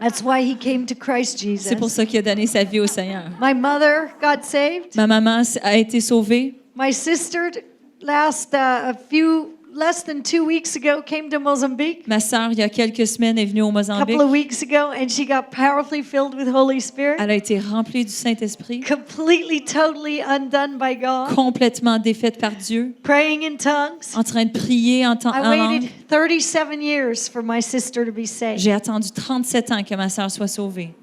That's why he came to Christ Jesus. C'est pour ça qu'il a donné sa vie au Seigneur. My mother got saved. Ma maman a été sauvée. My sister less than 2 weeks ago came to Mozambique. Ma sœur, il y a quelques semaines, est venue au A Mozambique. couple of weeks ago, and she got powerfully filled with Holy Spirit. Elle a été remplie du Saint-Esprit, Completely, totally undone by God. complètement défaite par Dieu, Praying in tongues. en train de prier en I langue. waited 37 years for my sister to be saved. J'ai attendu 37 ans que ma sœur soit sauvée.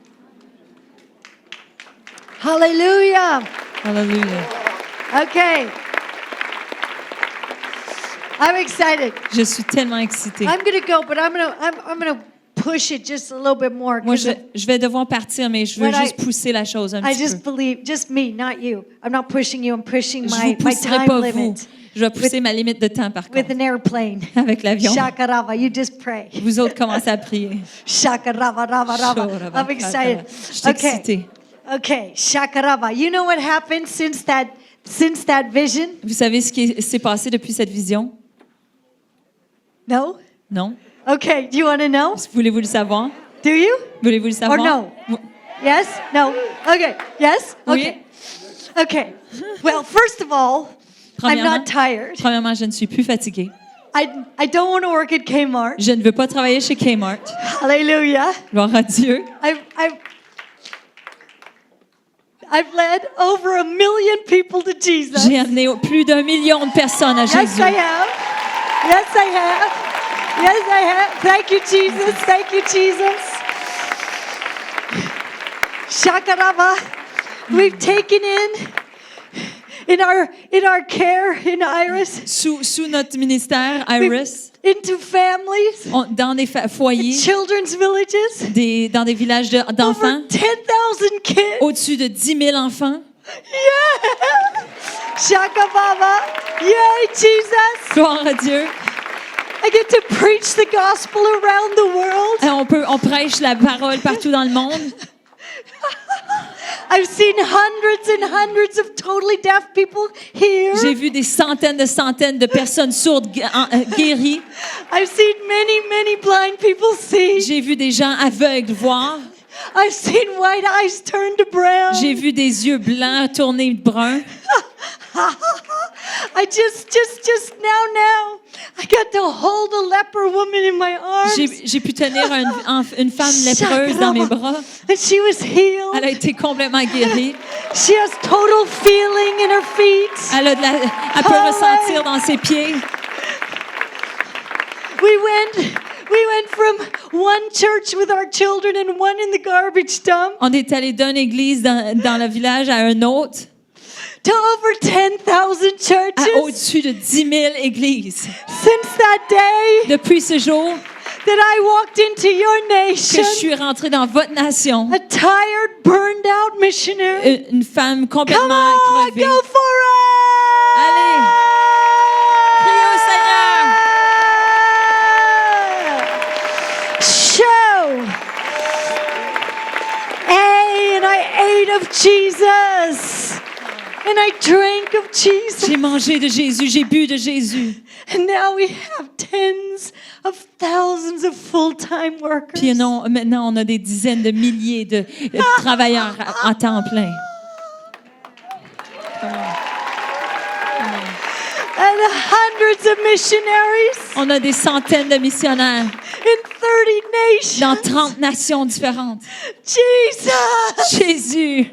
Hallelujah. Hallelujah. Okay. I'm excited. Je suis tellement excitée. I'm going to go, but I'm going to push it just a little bit more. Moi, 'Cause je vais devoir partir, mais je veux What juste pousser la chose un I petit just peu. believe, just me, not you. I'm not pushing you. I'm pushing Je my vous pousserai time pas vous. limit Je vais pousser ma limite de temps, par with contre, an airplane. avec l'avion. Shakarava, you just pray. Vous autres, commencez à prier. Shakarava, rava, rava. I'm excited. Je suis excitée. Okay, Shakarava. You know what happened since that vision? Vous savez ce qui s'est passé depuis cette vision? No? Non? Okay, do you want to know? Voulez-vous le savoir? Do you? Voulez-vous le savoir? Or no? Vous- Yes? No? Okay. Yes? Okay. Okay. Well, first of all, I'm not tired. Premièrement, je ne suis plus fatiguée. I don't want to work at Kmart. Je ne veux pas travailler chez Kmart. Hallelujah. Gloire à Dieu. I've led over 1 million people to Jesus. J'ai amené plus d'1 million de personnes à Yes, Jésus. I have. Yes, I have. Yes, I have. Thank you, Jesus. Thank you, Jesus. Shakarava. We've taken in our care in Iris Sous notre ministère, Iris, into families, dans des foyers, children's villages, dans des villages d'enfants, over 10,000 kids. au-dessus de 10 000 enfants. Yeah. Shakababa. Yay, Jesus. Gloire à Dieu. I get to preach the gospel around the world. Et on prêche la parole partout dans le monde. I've seen hundreds and hundreds of totally deaf people here. J'ai vu des centaines de personnes sourdes guéries. I've seen many blind people see. J'ai vu des gens aveugles voir. I've seen white eyes turn to brown. J'ai vu des yeux blancs tournés bruns. I just now, I got to hold a leper woman in my arms. J'ai pu tenir une femme lépreuse dans mes bras. And she was healed. Elle a été complètement guérie. She has total feeling in her feet. Elle peut ressentir dans ses pieds. We went from one church with our children and one in the garbage dump On est allé d'une église dans le village à un autre, to over 10,000 à churches au-dessus de 10 000 églises. since that day Depuis ce jour that I walked into your que nation. je suis rentrée dans votre nation, A tired, burned out missionary. une femme Come complètement on, crevée. go for it! Allez, criez au Seigneur. Show! Hey, and I ate of Jesus. And I drank of Jesus. J'ai mangé de Jésus, j'ai bu de Jésus. And now we have tens of thousands of full-time workers. Puis non, maintenant, on a des dizaines de milliers de travailleurs à temps plein. And hundreds of missionaries On a des centaines de missionnaires in 30 dans nations. 30 nations différentes. Jesus! Jésus!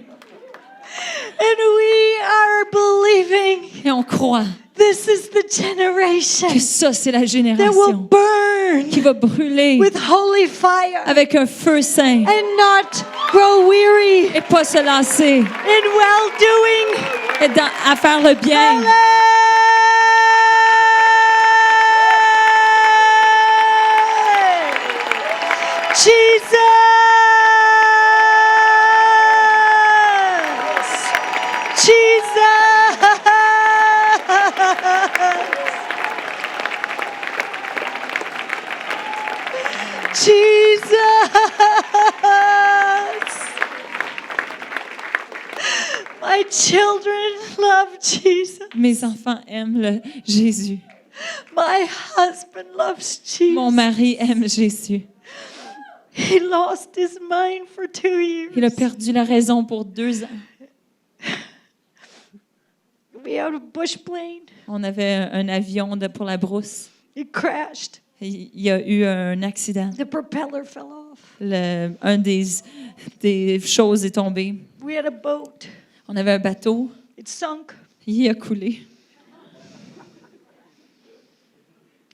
And we are believing Et on croit this is the generation que ça, c'est la that will génération burn qui va brûler with holy fire avec un feu saint and not grow weary et pas se lasser in well-doing. et à faire le bien. My children love Jesus. Mes enfants aiment Jésus. My husband loves Jesus. Mon mari aime Jésus. He lost his mind for 2 years. Il a perdu la raison pour 2 ans. We had a bush plane. On avait un avion pour la brousse. It crashed. Il y a eu un accident. The propeller fell off. Un des choses est tombé. We had a boat. On avait un bateau. It sunk. Il a coulé.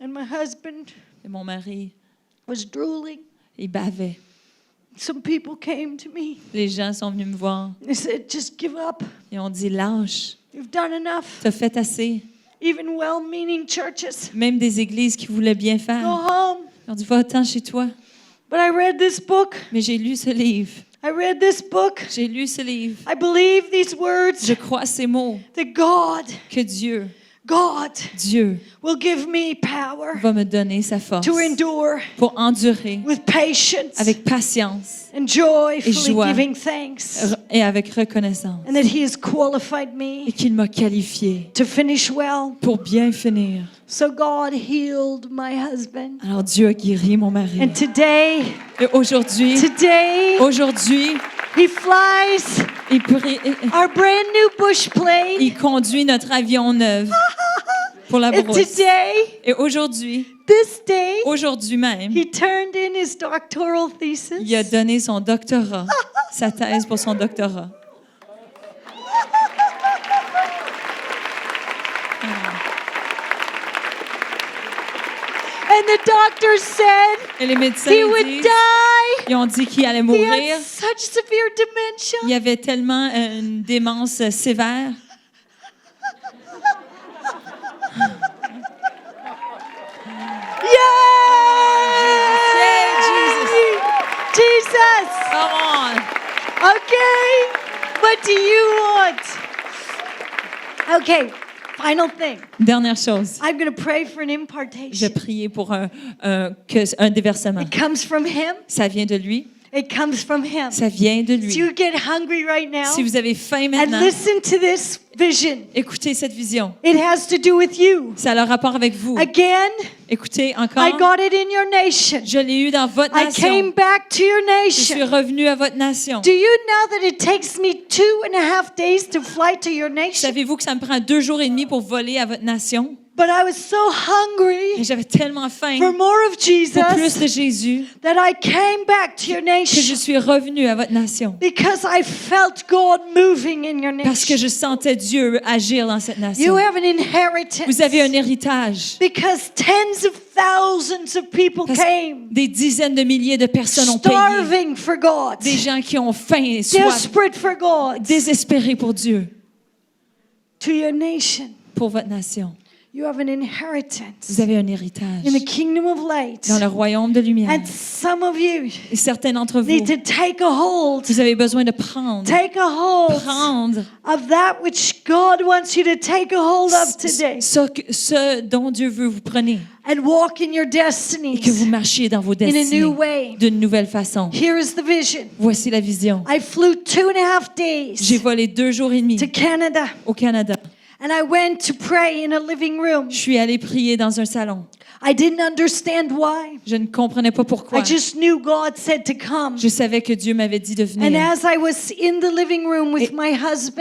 And my husband Et mon mari, was drooling. il bavait. Some people came to me. Les gens sont venus me voir. They said, just give up. Ils ont dit, lâche. You've done enough. T'as fait assez. even well-meaning churches. Même des églises qui voulaient bien Go faire. home. Ils ont dit, va-t'en chez toi. But I read this book. Mais j'ai lu ce livre. I read this book. J'ai lu ce livre. I believe these words Je crois ces mots that God que Dieu will give me power va me donner sa force to endure pour endurer with patience avec patience and joyfully joie. giving thanks. et avec reconnaissance. And that He has qualified Et me qu'il m'a qualifié to finish well. pour bien finir. So God healed my husband. Alors Dieu a guéri mon mari. And today, Et aujourd'hui, He flies il our brand new bush plane. conduit notre avion neuf pour la And brousse. today, Et aujourd'hui même, He turned in his doctoral thesis. il a donné son doctorat, sa thèse pour son doctorat. And the doctor said Et les médecins he would disent, die. ils ont dit qu'il allait He mourir. had such severe dementia. Il y avait tellement une démence sévère. Yay! Jesus! Come on! Okay, what do you want? Okay, final thing. Dernière chose. I'm going to pray for an Je impartation. priais pour un déversement. It comes from Him. Ça vient de lui. It comes from Him. Ça vient de So lui. you get hungry right now Si vous avez faim and maintenant, listen to this vision. écoutez cette vision. It has to do with you. Ça a le rapport avec vous. Again, Écoutez I encore. got it in your nation. Je l'ai eu dans votre I came nation. back to your Je suis nation. revenu à votre nation. Do you know that it takes me 2.5 days to fly to your nation? Savez-vous que ça me prend 2 jours et demi pour voler à votre nation? But I was so Et hungry j'avais tellement faim for more of pour plus Jesus de Jésus that I came back to your que je nation suis revenu à votre nation. because I felt God moving in your Parce que nation. je sentais Dieu agir dans cette You nation. have an inheritance Vous avez un héritage. because tens of thousands of people Parce que came des dizaines de milliers de personnes ont payé. starving for God, Des gens qui ont faim et soif, desperate for God, désespérés pour Dieu, to your nation. pour votre nation. You have an inheritance Vous avez un héritage in the kingdom of light. dans le royaume de lumière. And some of you Et certains d'entre vous, need to take a hold vous avez besoin de prendre of that which God wants you to take a hold of today ce dont Dieu veut vous prenez and walk in your et que vous destinies marchiez dans vos in a new destinées way. d'une nouvelle façon. Here is the vision. Voici la vision. I flew 2.5 J'ai days volé 2 jours et demi to Canada au Canada. and I went to pray in a living room. Je suis allée prier dans un salon. I didn't understand why. Je ne comprenais pas pourquoi. I just knew God said to come. Je savais que Dieu m'avait dit de And venir. as I was in the living room with my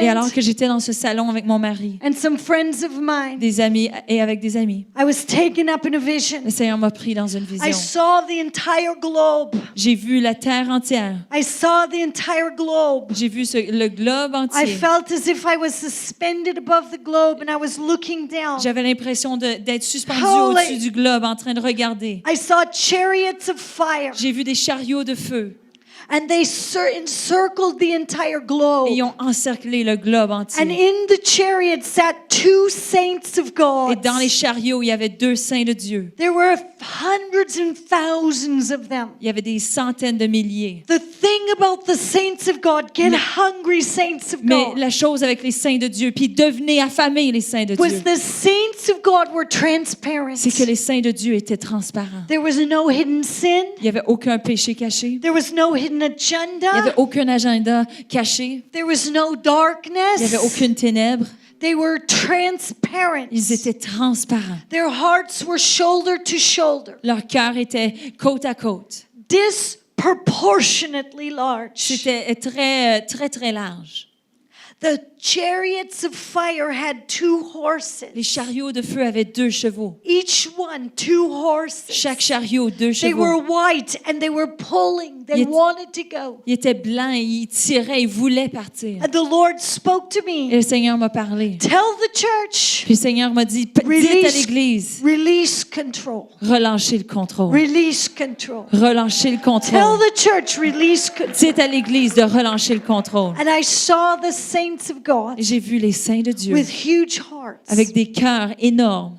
Et alors husband que j'étais dans ce salon avec mon mari, and some friends of mine, des amis et avec des amis, I was taken up in a vision. le Seigneur m'a pris dans une I vision. saw the entire globe. J'ai vu la terre entière. I saw the entire globe. J'ai vu le globe I entier. felt as if I was suspended above the globe and I was looking down. J'avais l'impression d'être suspendu Holy. au-dessus du globe en train de regarder. I saw chariots of fire J'ai vu des chariots de feu and they encircled the entire globe. et ils ont encerclé le globe And entier. in the chariots sat 2 saints of Et God. dans les chariots, il y avait 2 saints de Dieu. There were hundreds and thousands of them. Il y avait des centaines de milliers. The thing about the saints of God, get hungry saints of Mais God, la chose avec les saints de Dieu, puis devenez affamés les saints de was Dieu, the saints of God were transparent. c'est que les saints de Dieu étaient transparents. There was no hidden sin. Il n'y avait aucun péché caché. There was no hidden Il n'y agenda. avait aucun agenda caché. There was no Il n'y darkness. avait aucune ténèbre. They were transparent. Ils étaient transparents. Their hearts were shoulder to shoulder, Leur cœur était côte à côte. disproportionately large. C'était très, très large. The chariots of fire had 2 horses. Les chariots de feu avaient 2 chevaux. Each one 2 horses. Chaque chariot, 2 They were chevaux. white and they were pulling. They Ils- wanted to go. Ils étaient blancs et ils tiraient, ils voulaient partir. And the Lord spoke to Et me. le Seigneur m'a parlé. Tell the church, Puis le Seigneur m'a dit, dites à Release. l'Église, release control. relâchez le contrôle. Release control. Relâchez le Tell contrôle. the church, release control. Dites à l'Église de relâcher le contrôle. And I saw the saints of God God J'ai vu les saints de Dieu with huge hearts, avec des cœurs énormes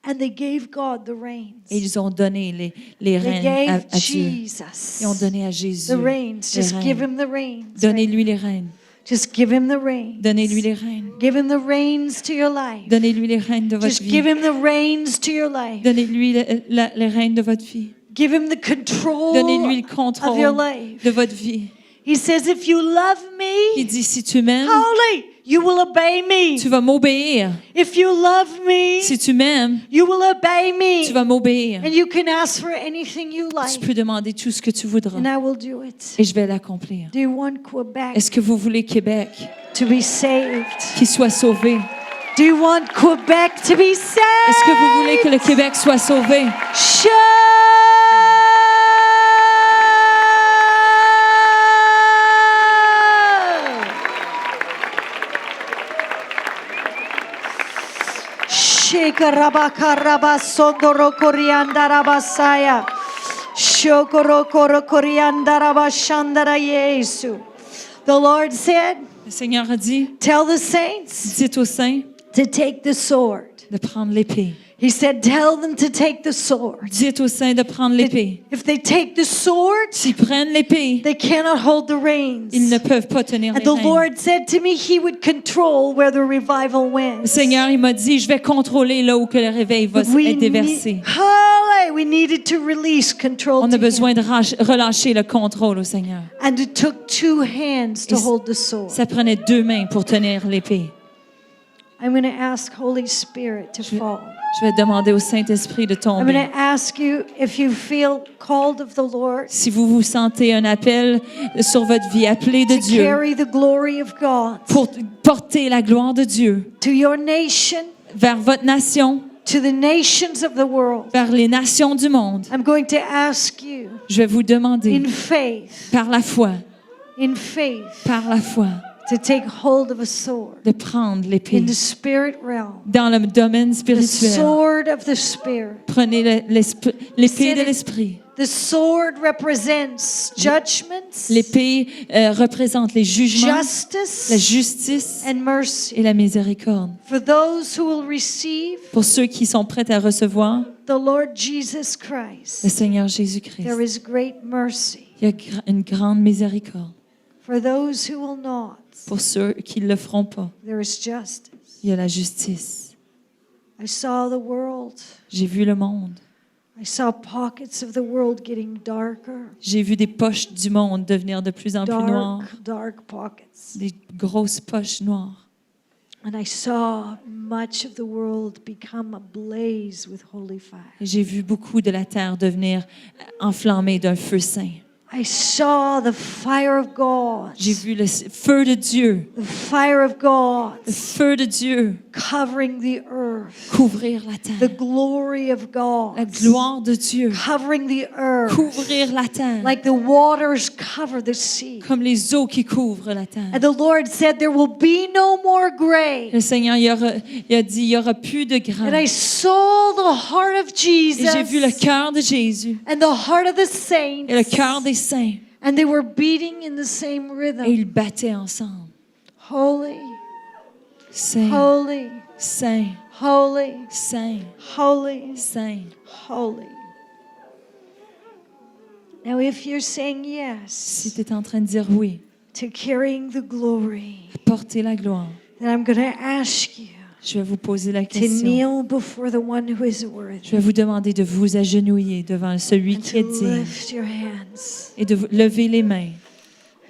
and they gave God the reins. et ils ont donné les They rênes gave à Dieu. Jesus Ils ont donné à Jésus the reins. les Just give rênes. him the reins. Donnez-lui les rênes. Just give him the reins. Donnez-lui les rênes. Give him the reins to your life. Donnez-lui les rênes de votre Just vie. give him the reins to your life. Donnez-lui les rênes de votre vie. Give him the control Donnez-lui le of your contrôle life. de votre vie. He says, if you love Il me, dit, si tu m'aimes, holy, you will obey me. tu vas m'obéir. If you love me, Si tu m'aimes, you will obey me. tu vas m'obéir. And you can ask for anything you Tu like, peux demander tout ce que tu voudras and I will do it. et je vais l'accomplir. Do you want Quebec Est-ce que vous voulez Québec to be saved? qui soit sauvé? Do you want Quebec to be saved? Est-ce que vous voulez que le Québec soit sauvé? Shout! Shekarabaka rabasondoro korianda rabasaya. Shokoro koro korianda rabashandara Yesu. The Lord said, Le Seigneur a dit, tell the saints dites aux saints to take the sword. de prendre l'épée. He said, tell them to take the sword. Dites aux saints de prendre l'épée. If they take the sword, S'ils prennent l'épée, they cannot hold the reins. ils ne peuvent pas tenir And les the rênes. Lord said to me, He would control where the revival Le went. Seigneur, il m'a dit, je vais contrôler là où que le réveil va être déversé. We needed to release control On to a besoin Him. de relâcher le contrôle au Seigneur. And it took two hands to Et hold the sword. Ça prenait 2 mains pour tenir l'épée. I'm going to ask Holy Spirit to fall. Je vais demander au Saint-Esprit de I'm going tomber. to ask you if you feel called of the Lord Si vous vous sentez un appel sur votre vie, appelé de to Dieu, carry the glory of God pour porter la gloire de Dieu to your nation, vers votre nation, to the nations of the world, vers les nations du monde, I'm going to ask you je vais vous demander, in faith, par la foi, par la foi, to take hold of a sword de prendre l'épée in the spirit realm, dans le domaine the spirituel. sword of the Spirit. Prenez l'épée de l'Esprit. The sword represents judgments, L'épée représente les jugements, la justice, justice and mercy. et la miséricorde. For those who will receive Pour ceux qui sont prêts à recevoir the Lord Jesus le Christ, Seigneur Jésus-Christ, there is great mercy. il y a une grande miséricorde. For those who will not, Pour ceux qui ne le feront pas, there is justice. il y a la justice. I saw the world. J'ai vu le monde. I saw pockets of the world getting darker, J'ai vu des poches du monde devenir de plus en plus noires, dark pockets. des grosses poches noires. And I saw much of the world become ablaze with holy fire. Et j'ai vu beaucoup de la terre devenir enflammée d'un feu saint. I saw the fire of God, J'ai vu le feu de Dieu, the fire of God le feu de Dieu covering the earth, couvrir la the terre, glory of God la gloire de Dieu covering the earth, couvrir la terre, like the waters cover the sea. comme les eaux qui couvrent la terre. And the Lord said, there will be no more grave. Le Seigneur il a dit, il n'y aura plus de And grain. I saw the heart of Et j'ai vu le Jesus cœur de Jésus and the heart of the saints, et le cœur des saints. and they were beating in the same Et rhythm. ils battaient ensemble. Holy, Saint, holy, Saint, holy, Saint, holy, Saint. holy. Now, if you're saying Si yes tu es en train de dire oui, to carrying the glory, porter la gloire, then I'm going to ask you je vais vous poser la to question. kneel before the one who is Je worthy vais vous demander de vous agenouiller devant celui and qui to est digne lift your hands. et de lever les mains.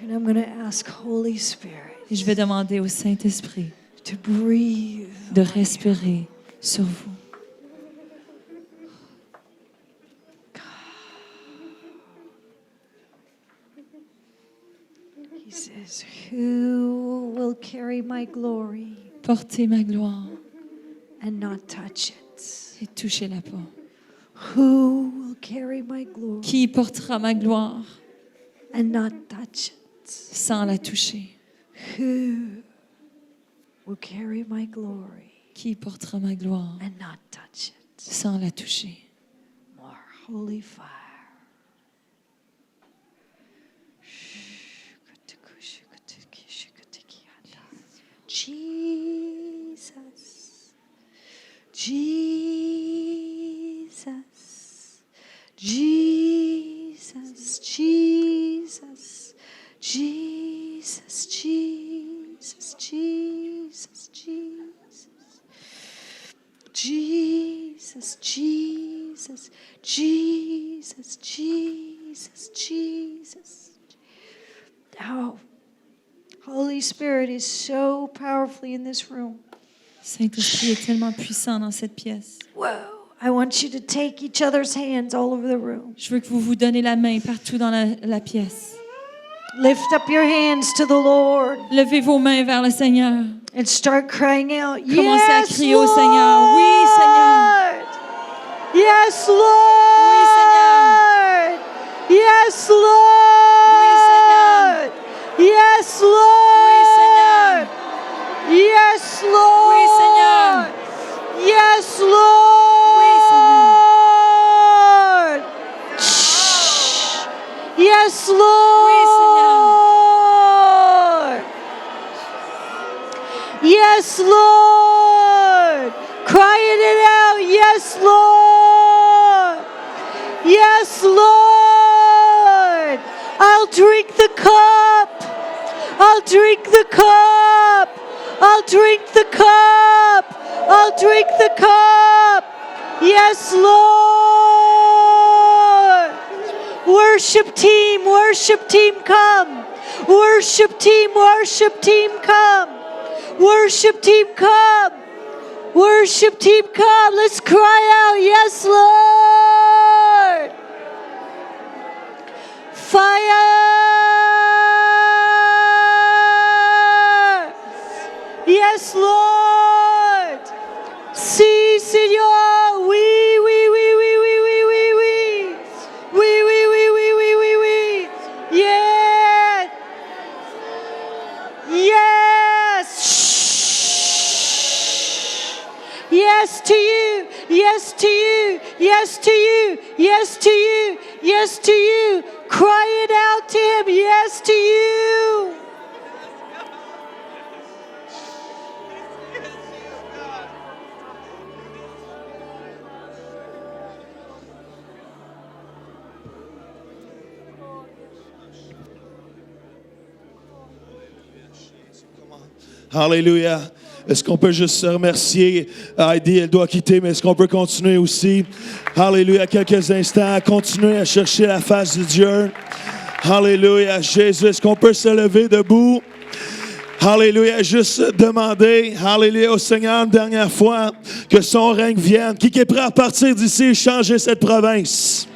And I'm going to ask Holy Spirit Et je vais demander au Saint-Esprit to breathe. de respirer sur vous. He says, who will carry my glory Portez ma gloire and not touch it? et touchez-la pas. Who will carry my glory Qui portera ma gloire and not touch it? sans la toucher? Who will carry my glory Qui portera ma gloire and not touch it? sans la toucher? More holy fire. Jesus, Jesus, Jesus, Jesus, Jesus, Jesus. Jesus, Jesus, Jesus, Jesus, Jesus. Oh, Holy Spirit is so powerfully in this room. Saint-Esprit est tellement puissant dans cette pièce. Whoa. I want you to take each other's hands all over the room. Je veux que vous vous donnez la main partout dans la pièce. Lift up your hands to the Lord Levez vos mains vers le Seigneur. and start crying out. Commencez à Yes, crier au Lord! Seigneur. Oui, Seigneur. Yes, Lord! Yes, Lord! Yes, Lord! Yes, Lord! Oui, Seigneur. Yes, Lord! Shh. Yes, Lord! Yes, Lord! Crying it out. Yes, Lord! Yes, Lord! I'll drink the cup. I'll drink the cup. I'll drink the cup. I'll drink the cup. Yes, Lord. Worship team, come. Worship team, come. Worship team, come. Worship team, come. Let's cry out, yes, Lord. Fire. Yes, Lord. Si, Seigneur. Oui, oui, oui, oui, oui, oui, oui, oui. Oui, oui, oui, oui, oui, oui, oui. Yes. Yes. Shh. Yes to you. Yes to you. Yes to you. Yes to you. Yes to you. Cry it out to him. Yes to you. Alléluia. Est-ce qu'on peut juste se remercier? Heidi, elle doit quitter, mais est-ce qu'on peut continuer aussi? Alléluia. Quelques instants, continuer à chercher la face de Dieu. Alléluia. Jésus, est-ce qu'on peut se lever debout? Alléluia. Juste demander, alléluia, au Seigneur une dernière fois que son règne vienne. Qui est prêt à partir d'ici et changer cette province?